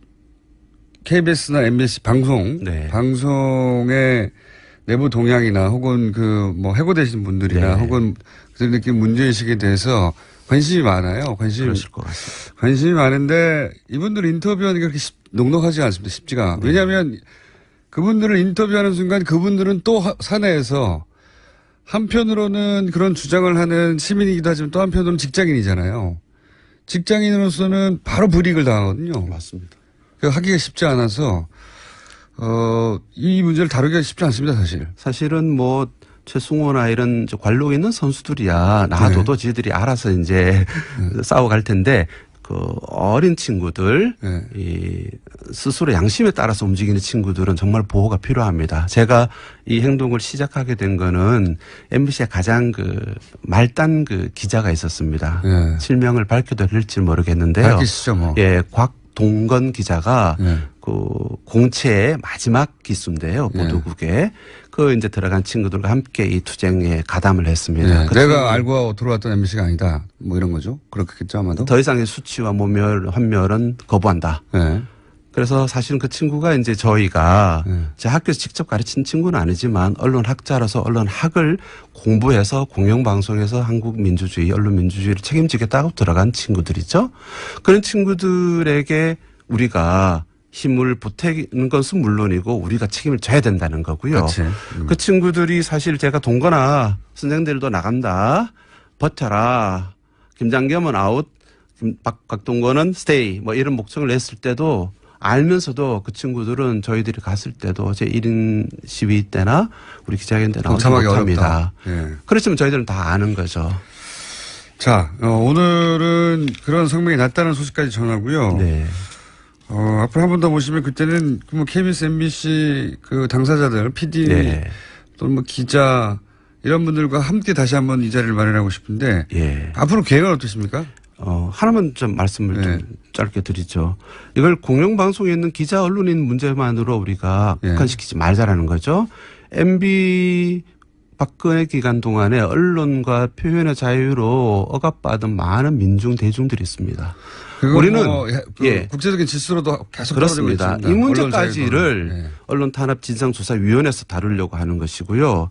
KBS나 MBC 방송의 내부 동향이나 혹은 그 뭐 해고되신 분들이나 네. 혹은 그들 느낀 문제의식에 대해서 관심이 많아요. 그러실 것 같습니다. 관심이 많은데 이분들 인터뷰하는 게 그렇게 녹록하지 않습니다. 쉽지가. 왜냐하면 그분들을 인터뷰하는 순간 그분들은 또 사내에서 한편으로는 그런 주장을 하는 시민이기도 하지만 또 한편으로는 직장인이잖아요. 직장인으로서는 바로 불이익을 당하거든요. 맞습니다. 하기가 쉽지 않아서 이 문제를 다루기가 쉽지 않습니다, 사실. 사실은 뭐 최승호나 이런 관록에 있는 선수들이야 놔둬도 지들이 알아서 이제 싸워갈 텐데 그 어린 친구들 이 스스로 양심에 따라서 움직이는 친구들은 정말 보호가 필요합니다. 제가 이 행동을 시작하게 된 거는 MBC의 가장 그 말단 그 기자가 있었습니다. 실명을 밝혀도 될지 모르겠는데요. 밝히시죠, 뭐. 예, 곽동건 기자가 그 공채의 마지막 기수인데요. 보도국에 그 이제 들어간 친구들과 함께 이 투쟁에 가담을 했습니다. 그 내가 알고 들어왔던 MBC가 아니다. 뭐 이런 거죠. 그렇겠죠 아마도. 더 이상의 수치와 모멸, 환멸은 거부한다. 그래서 사실은 그 친구가 이제 저희가 제 학교에서 직접 가르친 친구는 아니지만 언론학자로서 언론학을 공부해서 공영방송에서 한국 민주주의, 언론 민주주의를 책임지겠다고 들어간 친구들이죠. 그런 친구들에게 우리가 힘을 보태는 것은 물론이고 우리가 책임을 져야 된다는 거고요. 그 친구들이 사실 제가 동거나 선생들도 나간다. 버텨라. 김장겸은 아웃. 곽동건은 스테이. 뭐 이런 목청을 냈을 때도 알면서도 그 친구들은 저희들이 갔을 때도 제 1인 시위 때나 우리 기자회견 때 나오지 못합니다. 그렇지만 저희들은 다 아는 거죠. 자, 오늘은 그런 성명이 났다는 소식까지 전하고요. 네. 앞으로 한 번 더 모시면 그때는 뭐 KBS, MBC 그 당사자들, PD 또는 뭐 기자 이런 분들과 함께 다시 한번 이 자리를 마련하고 싶은데 앞으로 계획은 어떠십니까? 하나만 좀 말씀을 좀 짧게 드리죠. 이걸 공영방송에 있는 기자 언론인 문제만으로 우리가 국한시키지 말자라는 거죠. MB 박근혜 기간 동안에 언론과 표현의 자유로 억압받은 많은 민중 대중들이 있습니다. 우리는 국제적인 질서로도 계속 그렇습니다. 떨어지고 이 있습니다. 문제까지를 언론 탄압 진상조사위원회에서 다루려고 하는 것이고요.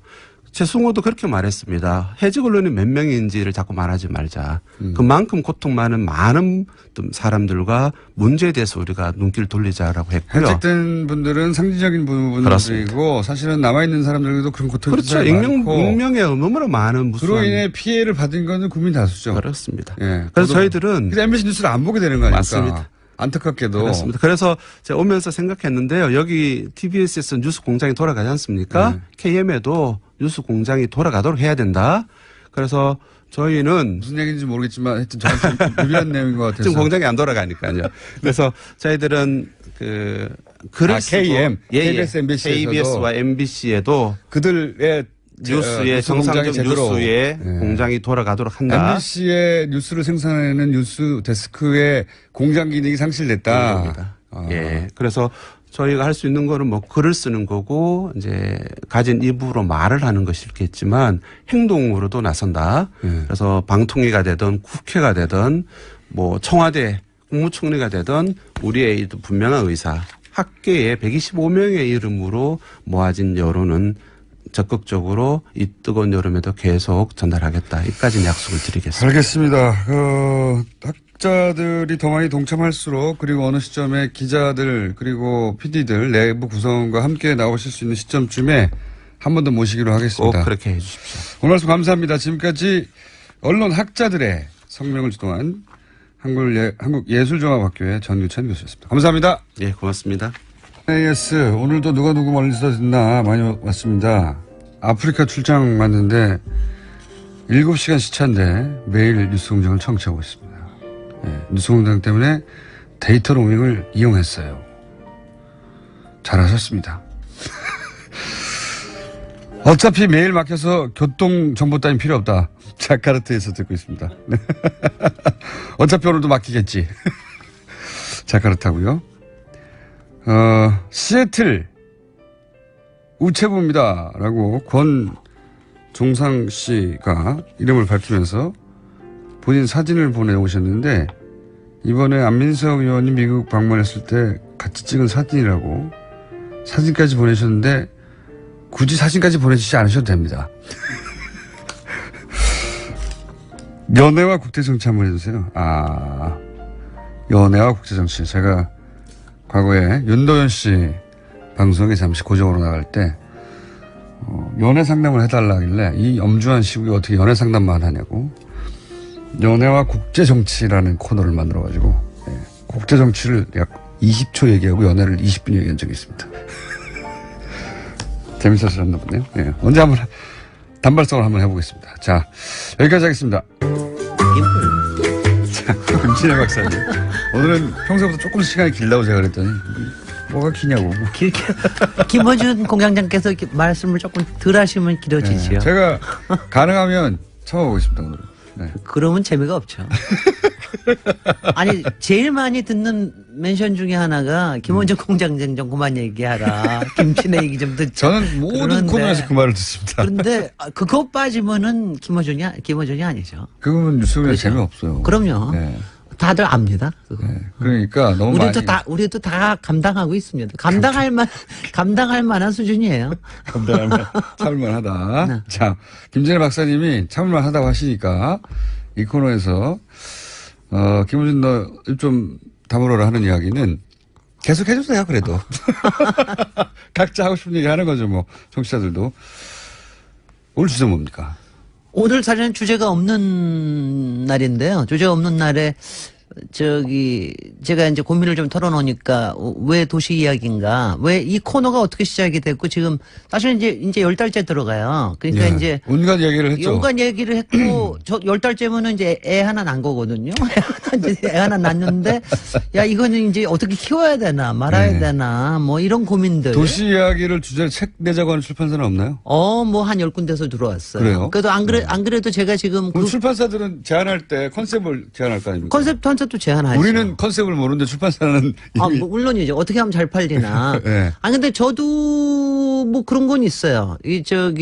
최승호도 그렇게 말했습니다. 해직 언론이 몇 명인지를 자꾸 말하지 말자. 그만큼 고통 많은 사람들과 문제에 대해서 우리가 눈길을 돌리자라고 했고요. 해직된 분들은 상징적인 부분들이고 사실은 남아있는 사람들도 그런 고통이 그렇죠. 익명에 너무나 많은 무수한. 그로 인해 피해를 받은 거는 국민 다수죠. 그렇습니다. 예. 그래서 저희들은. 그래서 MBC 뉴스를 안 보게 되는 거 아닙니까? 맞습니다. 안타깝게도. 그렇습니다. 그래서 제가 오면서 생각했는데요. 여기 TBS에서 뉴스 공장이 돌아가지 않습니까? KM에도 뉴스 공장이 돌아가도록 해야 된다. 그래서 저희는 무슨 얘기인지 모르겠지만 하여튼 저한테 유리한 내용인 것 같아서. 지금 공장이 안 돌아가니까요. 그래서 저희들은 글을 쓰고 KM, KBS, MBC에서도 KBS와 MBC에도 그들의 뉴스의 정상적 뉴스의 공장이 돌아가도록 한다. MBC의 뉴스를 생산하는 뉴스 데스크의 공장 기능이 상실됐다. 예. 그래서 저희가 할 수 있는 거는 뭐 글을 쓰는 거고 이제 가진 입으로 말을 하는 것이겠지만 행동으로도 나선다. 그래서 방통위가 되든 국회가 되든 뭐 청와대 국무총리가 되든 우리의 이 분명한 의사 학계의 125명의 이름으로 모아진 여론은 적극적으로 이 뜨거운 여름에도 계속 전달하겠다. 이까지는 약속을 드리겠습니다. 알겠습니다. 학자들이 더 많이 동참할수록 그리고 어느 시점에 기자들 그리고 PD들 내부 구성원과 함께 나오실 수 있는 시점쯤에 한 번 더 모시기로 하겠습니다. 꼭 그렇게 해 주십시오. 오늘 말씀 감사합니다. 지금까지 언론 학자들의 성명을 주동한 한국예술종합학교의 전유찬 교수였습니다. 감사합니다. 예, 고맙습니다. AS 오늘도 누가 누구 멀리서 듣나 많이 왔습니다. 아프리카 출장 왔는데 7시간 시차인데 매일 뉴스공장을 청취하고 있습니다. 네, 뉴스공장 때문에 데이터 로밍을 이용했어요. 잘하셨습니다. 어차피 매일 막혀서 교통정보 따윈 필요 없다. 자카르타에서 듣고 있습니다. 어차피 오늘도 막히겠지. 자카르타고요. 시애틀 우체부입니다. 라고 권종상 씨가 이름을 밝히면서 본인 사진을 보내오셨는데 이번에 안민석 의원이 미국 방문했을 때 같이 찍은 사진이라고 사진까지 보내셨는데 굳이 사진까지 보내주지 않으셔도 됩니다. 연애와 국제정치 한번 해주세요. 연애와 국제정치. 제가 과거에 윤도현 씨 방송에 잠시 고정으로 나갈 때 연애 상담을 해달라길래 이 엄중한 시국에 어떻게 연애 상담만 하냐고 연애와 국제정치라는 코너를 만들어가지고 국제정치를 약 20초 얘기하고 연애를 20분 얘기한 적이 있습니다. 재밌었었나 보네요. 네. 언제 한번 단발성을 한번 해보겠습니다. 자, 여기까지 하겠습니다. 자, 김진애 박사님. 오늘은 평소보다 조금 시간이 길다고 제가 그랬더니 뭐가 기냐고. 길게 김어준 공장장께서 말씀을 조금 덜 하시면 길어지지요. 네, 제가 가능하면 참아보겠습니다. 오늘은. 네. 그러면 재미가 없죠. 아니 제일 많이 듣는 멘션 중에 하나가 김원준 공장장 좀 그만 얘기하라. 김치내 얘기 좀 듣자. 저는 모든 코너에서 그 말을 듣습니다. 그런데 그거 빠지면은 김어준이 아니죠. 그거는 뉴스에 그렇죠. 재미없어요. 그럼요. 네. 다들 압니다. 네. 그러니까 너무 우리도 다 감당하고 있습니다. 감당할 만한 수준이에요. 참을만하다. 네. 자, 김진애 박사님이 참을만하다고 하시니까 이 코너에서 김우진 너 좀 다물어라 하는 이야기는 계속 해주세요. 그래도 각자 하고 싶은 얘기 하는 거죠. 뭐 청취자들도. 오늘 주제 뭡니까? 오늘 사실은 주제가 없는 날인데요. 주제가 없는 날에 제가 이제 고민을 좀 털어놓으니까 왜 도시 이야기인가, 왜 이 코너가 어떻게 시작이 됐고 지금 사실 이제 10달째 들어가요. 그러니까 예. 이제 온갖 얘기를 했죠. 온갖 얘기를 했고 저 10달째면은 이제 애 하나 난 거거든요. 애 하나 낳는데 야 이거는 이제 어떻게 키워야 되나 말아야 네. 되나 뭐 이런 고민들. 도시 이야기를 주제로 책 내자고 하는 출판사는 없나요? 뭐 한 10군데서 들어왔어요. 그래요? 그래도 안 그래도 제가 지금 그럼 출판사들은 제안할 때 컨셉을 제안할 거 아닙니까? 컨셉도 제안하죠. 우리는 컨셉을 모르는데 출판사는 이미 뭐 물론이죠. 어떻게 하면 잘 팔리나. 네. 근데 저도 뭐 그런 건 있어요. 이거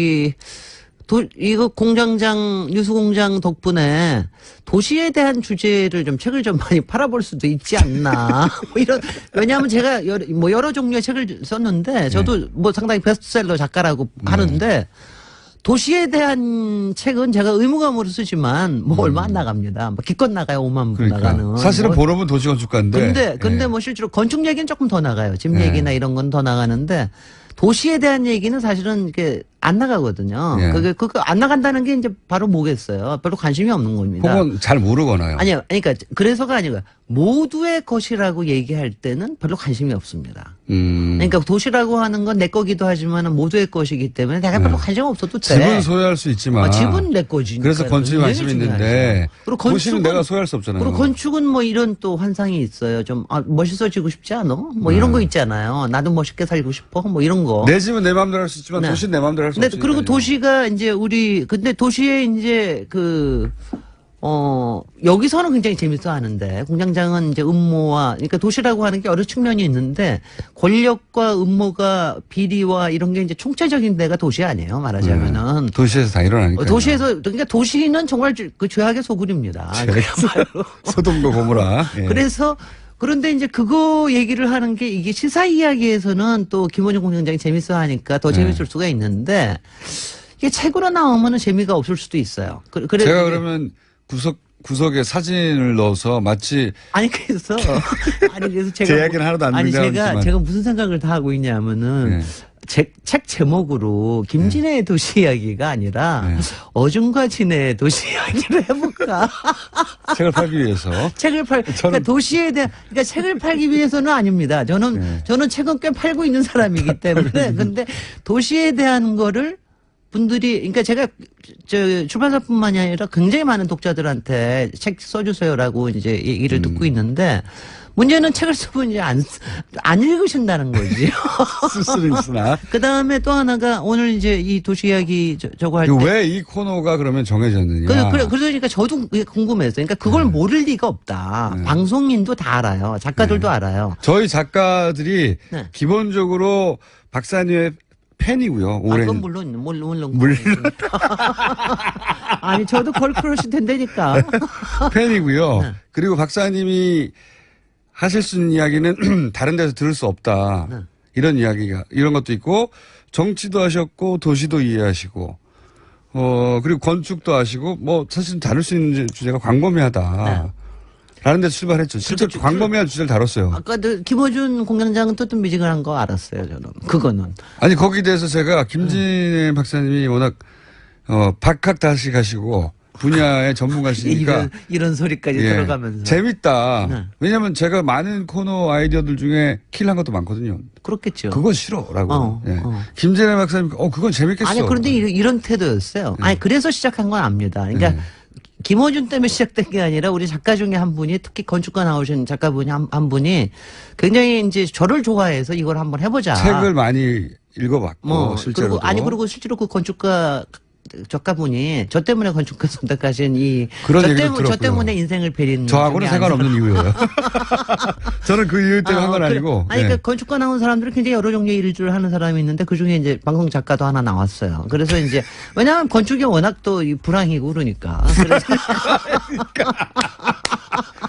뉴스공장 덕분에 도시에 대한 주제를 좀 책을 좀 많이 팔아볼 수도 있지 않나. 왜냐하면 제가 여러 종류의 책을 썼는데 저도 뭐 상당히 베스트셀러 작가라고 하는데 도시에 대한 책은 제가 의무감으로 쓰지만 뭐 얼마 안 나갑니다. 뭐 기껏 나가요. 5만 부 나가는. 사실은 뭐 본업은 도시건축가인데. 근데 뭐 실제로 건축 얘기는 조금 더 나가요. 집 예. 얘기나 이런 건 더 나가는데 도시에 대한 얘기는 사실은 이게 안 나가거든요. 예. 그거 안 나간다는 게 이제 바로 뭐겠어요. 별로 관심이 없는 겁니다. 혹은 잘 모르거나요. 아니요. 그러니까 그래서가 아니고 모두의 것이라고 얘기할 때는 별로 관심이 없습니다. 그러니까 도시라고 하는 건 내 거기도 하지만 모두의 것이기 때문에 내가 별로 관심 없어도 돼. 집은 소유할 수 있지만. 집은 내 거지. 그래서 건축에 관심이 있는데. 그리고 도시는 내가 소유할 수 없잖아요. 그리고 건축은 뭐 이런 또 환상이 있어요. 좀 멋있어지고 싶지 않아? 뭐 이런 거 있잖아요. 나도 멋있게 살고 싶어. 뭐 이런 거. 내 집은 내 마음대로 할 수 있지만 네. 도시는 내 마음대로 할 수 없으니까. 그리고 도시가 이제 근데 도시에 이제 여기서는 굉장히 재밌어 하는데, 공장장은 이제 음모와, 그러니까 도시라고 하는 게 여러 측면이 있는데, 권력과 음모가 비리와 이런 게 이제 총체적인 데가 도시 아니에요, 말하자면은. 도시에서 다 일어나니까. 그러니까 도시는 정말 그 죄악의 소굴입니다. 소돔과 고모라. 예. 그런데 이제 그거 얘기를 하는 게 이게 시사 이야기에서는 또 김원중 공장장이 재밌어 하니까 더 재밌을 수가 있는데, 이게 책으로 나오면은 재미가 없을 수도 있어요. 제가 그러면 구석에 사진을 넣어서 마치 그래서 제가 제 이야기는 하나도 안 등장하지만 제가 무슨 생각을 다 하고 있냐면은 책 제목으로 김진애의 도시 이야기가 아니라 어중과 진애의 도시 이야기를 해볼까? 책을 팔기 위해서. 그러니까 도시에 대한, 그러니까 책을 팔기 위해서는 아닙니다. 저는 책은 꽤 팔고 있는 사람이기 때문에. 근데 도시에 대한 거를 분들이, 그러니까 제가 출판사뿐만이 아니라 굉장히 많은 독자들한테 책 써주세요라고 이제 얘기를 듣고 있는데, 문제는 책을 쓰고 이제 안 읽으신다는 거지. 쓸 수는 있으나. 그 다음에 또 하나가 오늘 이제 이 도시 이야기 저거 할 때. 왜 이 코너가 그러면 정해졌느냐. 그러니까 저도 그게 궁금했어요. 그러니까 그걸 모를 리가 없다. 방송인도 다 알아요. 작가들도 알아요. 저희 작가들이 네. 기본적으로 박사님의 팬이고요. 오랜. 그건 물론. 아니, 저도 걸크러시 된다니까. 팬이고요. 네. 그리고 박사님이 하실 수 있는 이야기는 다른 데서 들을 수 없다. 네. 이런 것도 있고, 정치도 하셨고, 도시도 이해하시고, 그리고 건축도 하시고, 사실 다룰 수 있는 주제가 광범위하다. 라는 데 출발했죠. 실제로 광범위한 주제를 다뤘어요. 아까도 김어준 공장장은 뜨뜻미지근한 거 알았어요, 저는. 그거는. 아니, 거기에 대해서 제가 김진애 박사님이 워낙, 박학다식 하시고, 분야의 전문가시니까. 이런 소리까지 들어가면서. 재밌다. 네. 왜냐면 제가 많은 코너 아이디어들 중에 킬한 것도 많거든요. 그렇겠죠. 그거 싫어라고. 김진애 박사님, 그건 재밌겠어. 아니, 그런데 이런 태도였어요. 그래서 시작한 건 압니다. 그러니까 김어준 때문에 시작된 게 아니라 우리 작가 중에 한 분이, 특히 건축가 나오신 작가분이 한 분이 굉장히 이제 저를 좋아해서 이걸 한번 해보자. 책을 많이 읽어봤고, 실제로. 그리고 실제로 그 건축가 작가분이 저 때문에 건축가 선택하신 그런 얘기도 저 들었고요. 때문에 인생을 베린. 저하고는 상관없는 이유예요. 저는 그 이유 때문에 한 건 아니고. 그러니까 건축가 나온 사람들은 굉장히 여러 종류의 일을 하는 사람이 있는데 그 중에 이제 방송 작가도 하나 나왔어요. 그래서 이제 왜냐하면 건축이 워낙 또 불황이고 그러니까.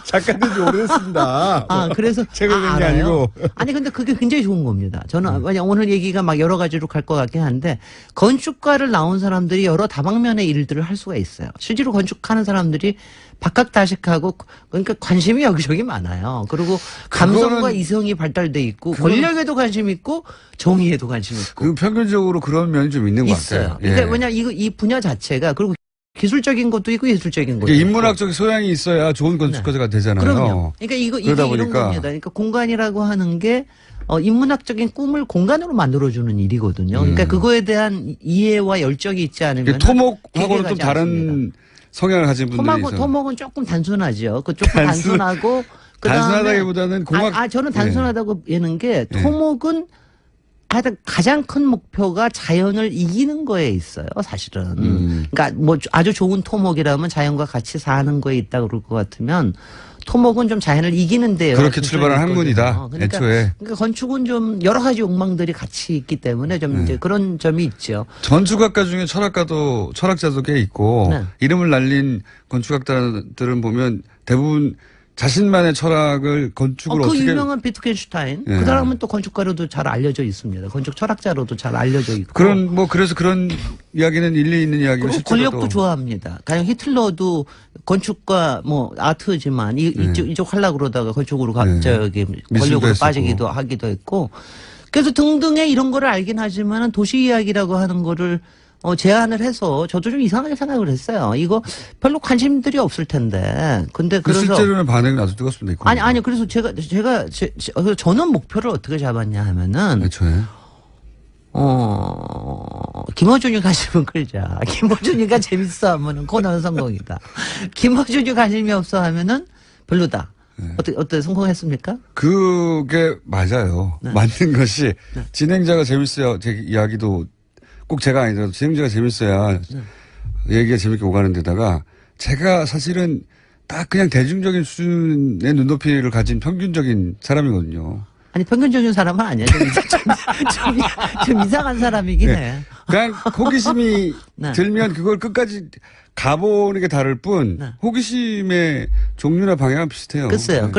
작가된 지 오래됐습니다. 그래서. 책을 낸 게 아니고. 아니, 근데 그게 굉장히 좋은 겁니다. 저는, 왜냐면 오늘 얘기가 막 여러 가지로 갈 것 같긴 한데, 건축가를 나온 사람들이 여러 다방면의 일들을 할 수가 있어요. 실제로 건축하는 사람들이 박학다식하고, 그러니까 관심이 여기저기 많아요. 그리고 감성과 이성이 발달돼 있고, 권력에도 관심 있고, 정의에도 관심 있고. 평균적으로 그런 면이 좀 있는 것 같아요. 있어요. 그러니까 왜냐 이 분야 자체가, 그리고 기술적인 것도 있고 예술적인 것도 이게 있고. 인문학적 소양이 있어야 좋은 건축가가 되잖아요. 그럼요. 그러니까 이게 그러다 이런 보니까 겁니다. 그러니까 공간이라고 하는 게 인문학적인 꿈을 공간으로 만들어주는 일이거든요. 그러니까 그거에 대한 이해와 열정이 있지 않으면 이게 토목하고는 길게 좀 가지 다른 않습니다. 성향을 가진 분들이 있어요. 토목은 조금 단순하죠. 그 조금 단순하고 그다음에 단순하다기보다는 공학 저는 단순하다고 얘는 게 토목은 하여튼 가장 큰 목표가 자연을 이기는 거에 있어요, 사실은. 그러니까 뭐 아주 좋은 토목이라면 자연과 같이 사는 거에 있다 그럴 것 같으면 토목은 좀 자연을 이기는 데요. 그렇게 출발한 학문이다. 그러니까, 애초에. 그러니까 건축은 좀 여러 가지 욕망들이 같이 있기 때문에 좀 이제 그런 점이 있죠. 건축학과 중에 철학자도 꽤 있고 네. 이름을 날린 건축학자들은 보면 대부분 자신만의 철학을 건축을 그 어떻게 유명한 비트겐슈타인 예. 그 사람은 또 건축가로도 잘 알려져 있습니다. 건축 철학자로도 잘 알려져 있고. 그래서 그런 이야기는 일리 있는 이야기고 그리고 실제로도 권력도 좋아합니다. 가령 히틀러도 건축과 뭐 아트지만 이쪽 하려고 그러다가 건축으로 저기 권력으로 했었고. 빠지기도 하기도 했고. 그래서 등등의 이런 거를 알긴 하지만은 도시 이야기라고 하는 거를 제안을 해서 저도 좀 이상하게 생각을 했어요. 이거 별로 관심들이 없을 텐데. 근데 그래서 실제로는 반응이 아주 뜨겁습니다. 아니 그래서 저는 목표를 어떻게 잡았냐 하면은 애초에 김어준이 관심은 끌자. 김어준이가 재밌어 하면은 코너는 성공이다. 김어준이 관심이 없어 하면은 별로다. 어때 성공했습니까? 그게 맞아요. 네. 맞는 것이 진행자가 재밌어야 제 이야기도 꼭 제가 아니더라도 진행자가 재밌어야 얘기가 재밌게 오가는 데다가 제가 사실은 딱 그냥 대중적인 수준의 눈높이를 가진 평균적인 사람이거든요. 아니 평균적인 사람은 아니야. 좀 이상한 사람이긴 해. 그냥 호기심이 네. 들면 그걸 끝까지 가보는 게 다를 뿐 네. 호기심의 종류나 방향은 비슷해요. 글쎄요. 네.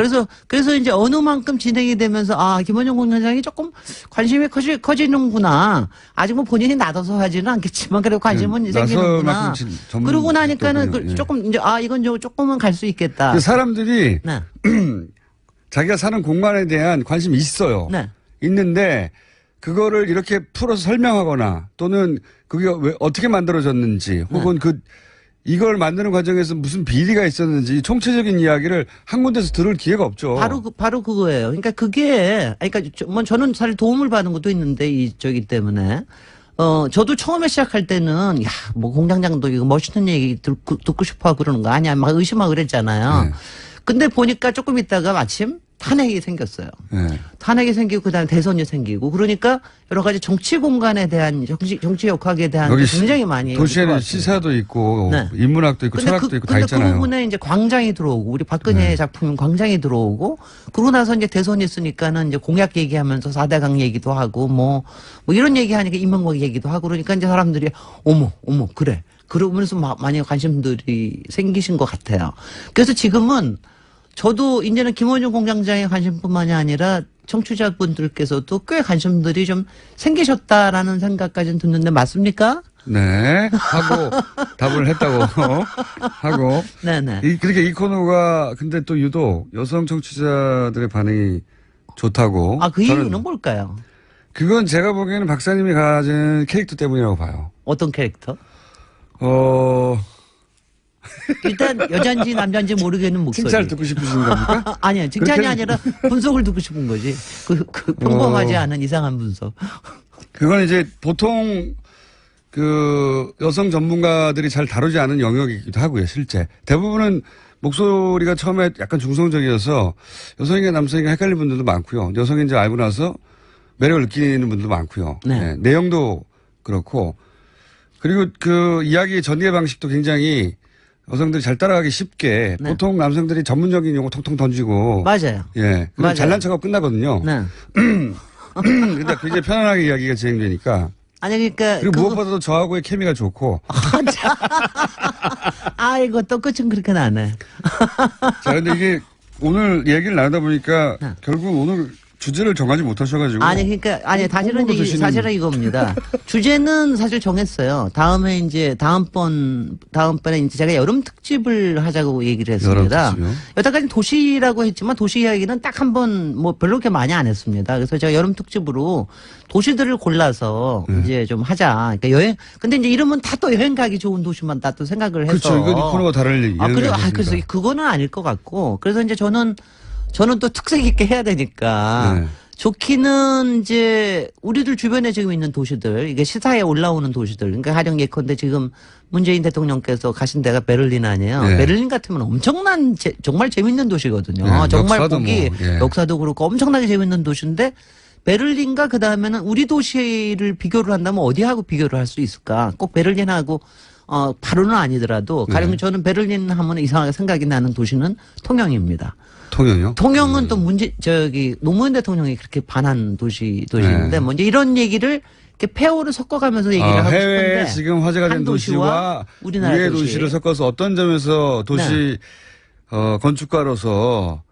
그래서 이제 어느 만큼 진행이 되면서 김원영 공장장이 조금 관심이 커지는구나. 아직 뭐 본인이 나서서 하지는 않겠지만 그래도 관심은 생기는구나. 그러고 나니까는 조금 이제 이건 조금은 갈 수 있겠다. 그 사람들이 네. 자기가 사는 공간에 대한 관심이 있어요. 네. 있는데 그거를 이렇게 풀어서 설명하거나 또는 그게 왜 어떻게 만들어졌는지 혹은 이걸 만드는 과정에서 무슨 비리가 있었는지 총체적인 이야기를 한 군데서 들을 기회가 없죠. 바로 그거예요. 그러니까 저는 사실 도움을 받은 것도 있는데 이쪽이 때문에 저도 처음에 시작할 때는 뭐 공장장도 이거 멋있는 얘기 듣고 싶어 하고 그러는 거 아니야 막 의심하고 그랬잖아요. 네. 근데 보니까 조금 있다가 마침 탄핵이 생겼어요. 네. 탄핵이 생기고 그다음에 대선이 생기고 그러니까 여러 가지 정치 공간에 대한 정치 역학에 대한 여기 굉장히 많이 도시에는 시사도 있고 네. 인문학도 있고 철학도 있고 다 근데 있잖아요. 그 부분에 이제 광장이 들어오고 우리 박근혜 작품인 광장이 들어오고 그러고 나서 이제 대선이 있으니까는 이제 공약 얘기하면서 4대강 얘기도 하고 뭐 이런 얘기하니까 이명박 얘기도 하고 그러니까 이제 사람들이 어머 그래. 그러면서 많이 관심들이 생기신 것 같아요. 그래서 지금은 저도 이제는 김원중 공장장의 관심뿐만이 아니라 청취자분들께서도 꽤 관심들이 좀 생기셨다라는 생각까지는 듣는데 맞습니까? 네. 하고 답을 했다고 하고. 네네. 그러니까 이 코너가 근데 또 유독 여성 청취자들의 반응이 좋다고. 그 이유는 뭘까요? 그건 제가 보기에는 박사님이 가진 캐릭터 때문이라고 봐요. 어떤 캐릭터? 일단 여잔지 남잔지 모르겠는 목소리. 칭찬을 듣고 싶으신 겁니까? 아니요. 칭찬이 아니라 분석을 듣고 싶은 거지. 그 평범하지 않은 이상한 분석. 그건 이제 보통 그 여성 전문가들이 잘 다루지 않은 영역이기도 하고요, 실제. 대부분은 목소리가 처음에 약간 중성적이어서 여성인가 남성인가 헷갈리는 분들도 많고요. 여성인지 알고 나서 매력을 느끼는 분들도 많고요. 네. 네, 내용도 그렇고. 그리고 그 이야기의 전개 방식도 굉장히 여성들이 잘 따라가기 쉽게 네. 보통 남성들이 전문적인 용어 통통 던지고. 맞아요. 예. 그럼 맞아요. 잘난 척하고 끝나거든요. 네. 근데 굉장히 편안하게 이야기가 진행되니까. 아니 그러니까 그리고 무엇보다도 저하고의 케미가 좋고. 이거 또 끝은 그렇게 나네. 자, 근데 이게 오늘 얘기를 나누다 보니까 네. 결국 오늘 주제를 정하지 못하셔가지고. 아니 그러니까 사실은 이겁니다. 주제는 사실 정했어요. 다음에 이제 다음번에 이제 제가 여름 특집을 하자고 얘기를 했습니다. 여름 특집이요? 여태까지 도시라고 했지만 도시 이야기는 딱 한 번 뭐 별로 그렇게 많이 안 했습니다. 그래서 제가 여름 특집으로 도시들을 골라서 이제 좀 하자. 그러니까 근데 이제 이러면 다 또 여행 가기 좋은 도시만 다 또 생각을 해서. 그렇죠. 이건 코너가 다를 얘기. 그래서 그거는 아닐 것 같고. 그래서 이제 저는 또 특색 있게 해야 되니까. 네. 좋기는 이제 우리들 주변에 지금 있는 도시들, 이게 시사에 올라오는 도시들. 그러니까 가령 예컨대 지금 문재인 대통령께서 가신 데가 베를린 아니에요. 네. 베를린 같으면 엄청난 정말 재밌는 도시거든요. 네, 정말 역사도 보기 뭐, 예. 역사도 그렇고 엄청나게 재밌는 도시인데 베를린과 그 다음에는 우리 도시를 비교를 한다면 어디하고 비교를 할 수 있을까? 꼭 베를린하고 바로는 아니더라도 가령 저는 베를린 하면 이상하게 생각이 나는 도시는 통영입니다. 통영이요? 통영은 또 노무현 대통령이 그렇게 반한 도시인데 뭐 이제 이런 얘기를 이렇게 페어를 섞어가면서 얘기를 하고 해외에 싶은데 지금 화제가 된 한 도시와 우리나라 우리의 도시. 도시를 섞어서 어떤 점에서 도시 건축가로서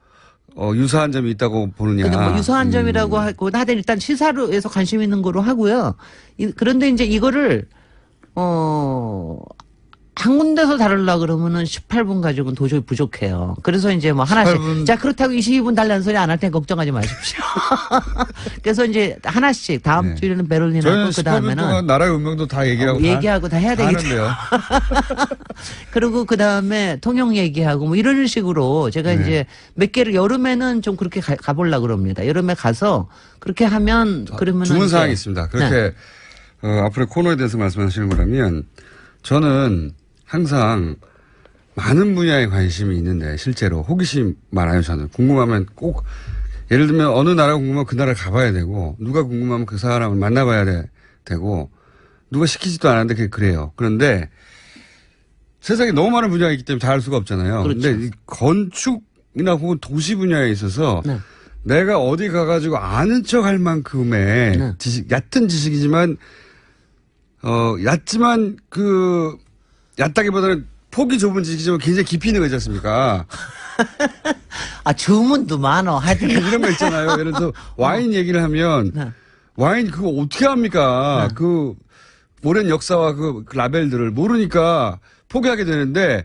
유사한 점이 있다고 보느냐. 근데 뭐 유사한 점이라고 하고 하여튼 일단 시사로에서 관심 있는 거로 하고요. 그런데 이제 이거를 한 군데서 다루려고 그러면은 18분 가지고는 도저히 부족해요. 그래서 이제 뭐 하나씩. 18분. 자, 그렇다고 22분 달라는 소리 안 할 테니 걱정하지 마십시오. 그래서 이제 하나씩 다음 주에는 베를린 저희는 하고 그 18분 동안 다음에는 나라의 운명도 다 얘기하고 다 해야 되기 하는데요. 그리고 그 다음에 통영 얘기하고 뭐 이런 식으로 제가 이제 몇 개를 여름에는 좀 그렇게 가보려고 그럽니다. 여름에 가서 그렇게 하면 그러면은. 주문 사항이 있습니다. 그렇게 앞으로 코너에 대해서 말씀하시는 거라면 저는 항상 많은 분야에 관심이 있는데 실제로 호기심 많아요. 저는 궁금하면 꼭 예를 들면 어느 나라 궁금하면 그 나라 가봐야 되고 누가 궁금하면 그 사람을 만나봐야 되고 누가 시키지도 않았는데 그게 그래요. 그런데 세상에 너무 많은 분야가 있기 때문에 다 알 수가 없잖아요. 그런데 그렇죠. 이 건축이나 혹은 도시 분야에 있어서 내가 어디 가가지고 아는 척 할 만큼의 얕은 지식이지만 얕지만 얕다기보다는 폭이 좁은 지식이지만 굉장히 깊이 있는 거 있지 않습니까? 주문도 많어. 하여튼. 이런 거 있잖아요. 예를 들어서 와인 얘기를 하면 와인 그거 어떻게 합니까? 그 오랜 역사와 그 라벨들을 모르니까 포기하게 되는데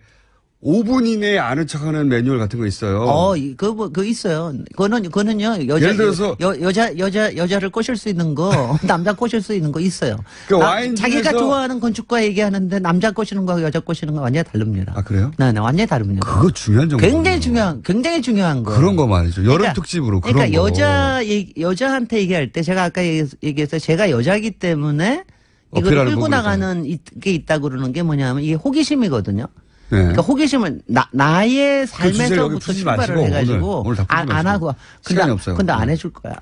5분 이내에 아는 척하는 매뉴얼 같은 거 있어요. 그거 있어요. 그거는요. 예를 들어서 여자를 꼬실 수 있는 거, 남자 꼬실 수 있는 거 있어요. 그 와인 자기가 중에서- 좋아하는 건축가 얘기하는데 남자 꼬시는 거하고 여자 꼬시는 거 완전히 다릅니다. 아, 그래요? 네, 완전히 다릅니다. 그거 중요한 정보. 굉장히 중요한 거. 그런 거 말이죠. 여름 그러니까- 특집으로 그런 그러니까 거. 여자한테 얘기할 때 제가 아까 얘기했어요. 제가 여자기 때문에 이걸 어필하는 끌고 부분이죠. 나가는 게 있다고 그러는 게 뭐냐면 이게 호기심이거든요. 네. 그러니까 호기심은 나의 주제를 여기 삶에서부터 풀지 출발을 마시고 해가지고 오늘 다 풀지 안 마시고. 하고 시간이 없어요. 근데 안 해줄 거야.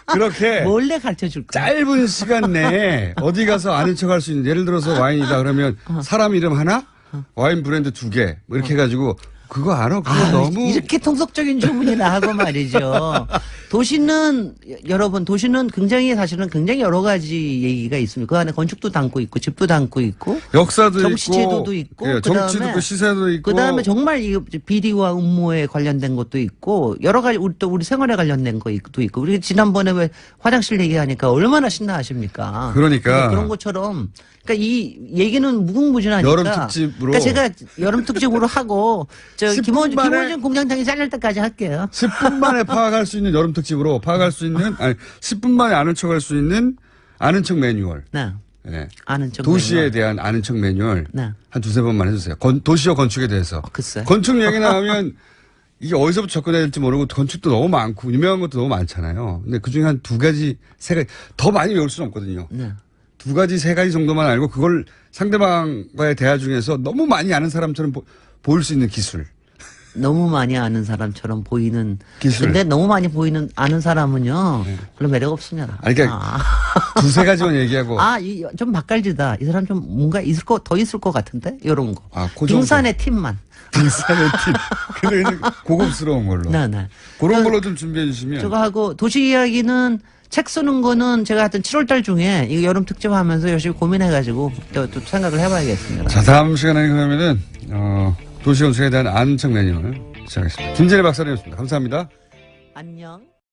그렇게 몰래 가르쳐 줄 거야. 짧은 시간 내에 어디 가서 아는 척 할 수 있는 예를 들어서 와인이다 그러면 사람 이름 하나 와인 브랜드 2개 뭐 이렇게 해가지고 그거 알아? 그거 너무 이렇게 통속적인 주문이나 하고 말이죠. 여러분 도시는 사실은 굉장히 여러 가지 얘기가 있습니다. 그 안에 건축도 담고 있고 집도 담고 있고 역사도 정치제도도 있고 있고 정치도 있고 시세도 있고 그다음에 정말 이 비리와 음모에 관련된 것도 있고 여러 가지 우리 생활에 관련된 것도 있고 우리 지난번에 왜 화장실 얘기하니까 얼마나 신나하십니까? 그러니까 그런 것처럼 그러니까 이 얘기는 무궁무진하니까 여름 특집으로 그러니까 제가 여름 특집으로 하고 10분 만에 김원준 공장장이 잘릴 때까지 할게요. 10분 만에 파악할 수 있는 여름 특집으로 파악할 수 있는 10분 만에 아는 척 할 수 있는 아는 척 매뉴얼. 네. 네. 아는 척 도시에 매뉴얼. 대한 아는 척 매뉴얼 네. 한 두세 번만 해주세요. 도시와 건축에 대해서. 글쎄. 건축 얘기 나오면 이게 어디서부터 접근해야 될지 모르고 건축도 너무 많고 유명한 것도 너무 많잖아요. 근데 그중에 한 두 가지, 세 가지 더 많이 외울 수는 없거든요. 네. 두 가지, 세 가지 정도만 알고 그걸 상대방과의 대화 중에서 너무 많이 아는 사람처럼 보일 수 있는 기술. 너무 많이 아는 사람처럼 보이는 기술. 근데 너무 많이 아는 사람은요 별로 매력 없습니다. 그러니까 두세 가지만 얘기하고. 좀 맛깔지다. 이 사람 좀 뭔가 더 있을 것 같은데 이런 거. 그 정도. 빙산의 팀만. 빙산의 팀. 근데 그냥 고급스러운 걸로. 네. 그런 걸로 좀 준비해 주시면. 저거 하고 도시 이야기는 책 쓰는 거는 제가 하여튼 7월달 중에 이거 여름 특집 하면서 열심히 고민해가지고 또 생각을 해봐야겠습니다. 자, 다음 시간에 그러면은 도시 건축에 대한 아는 척 매뉴얼 시작하겠습니다. 김진애 박사님이었습니다. 감사합니다. 안녕.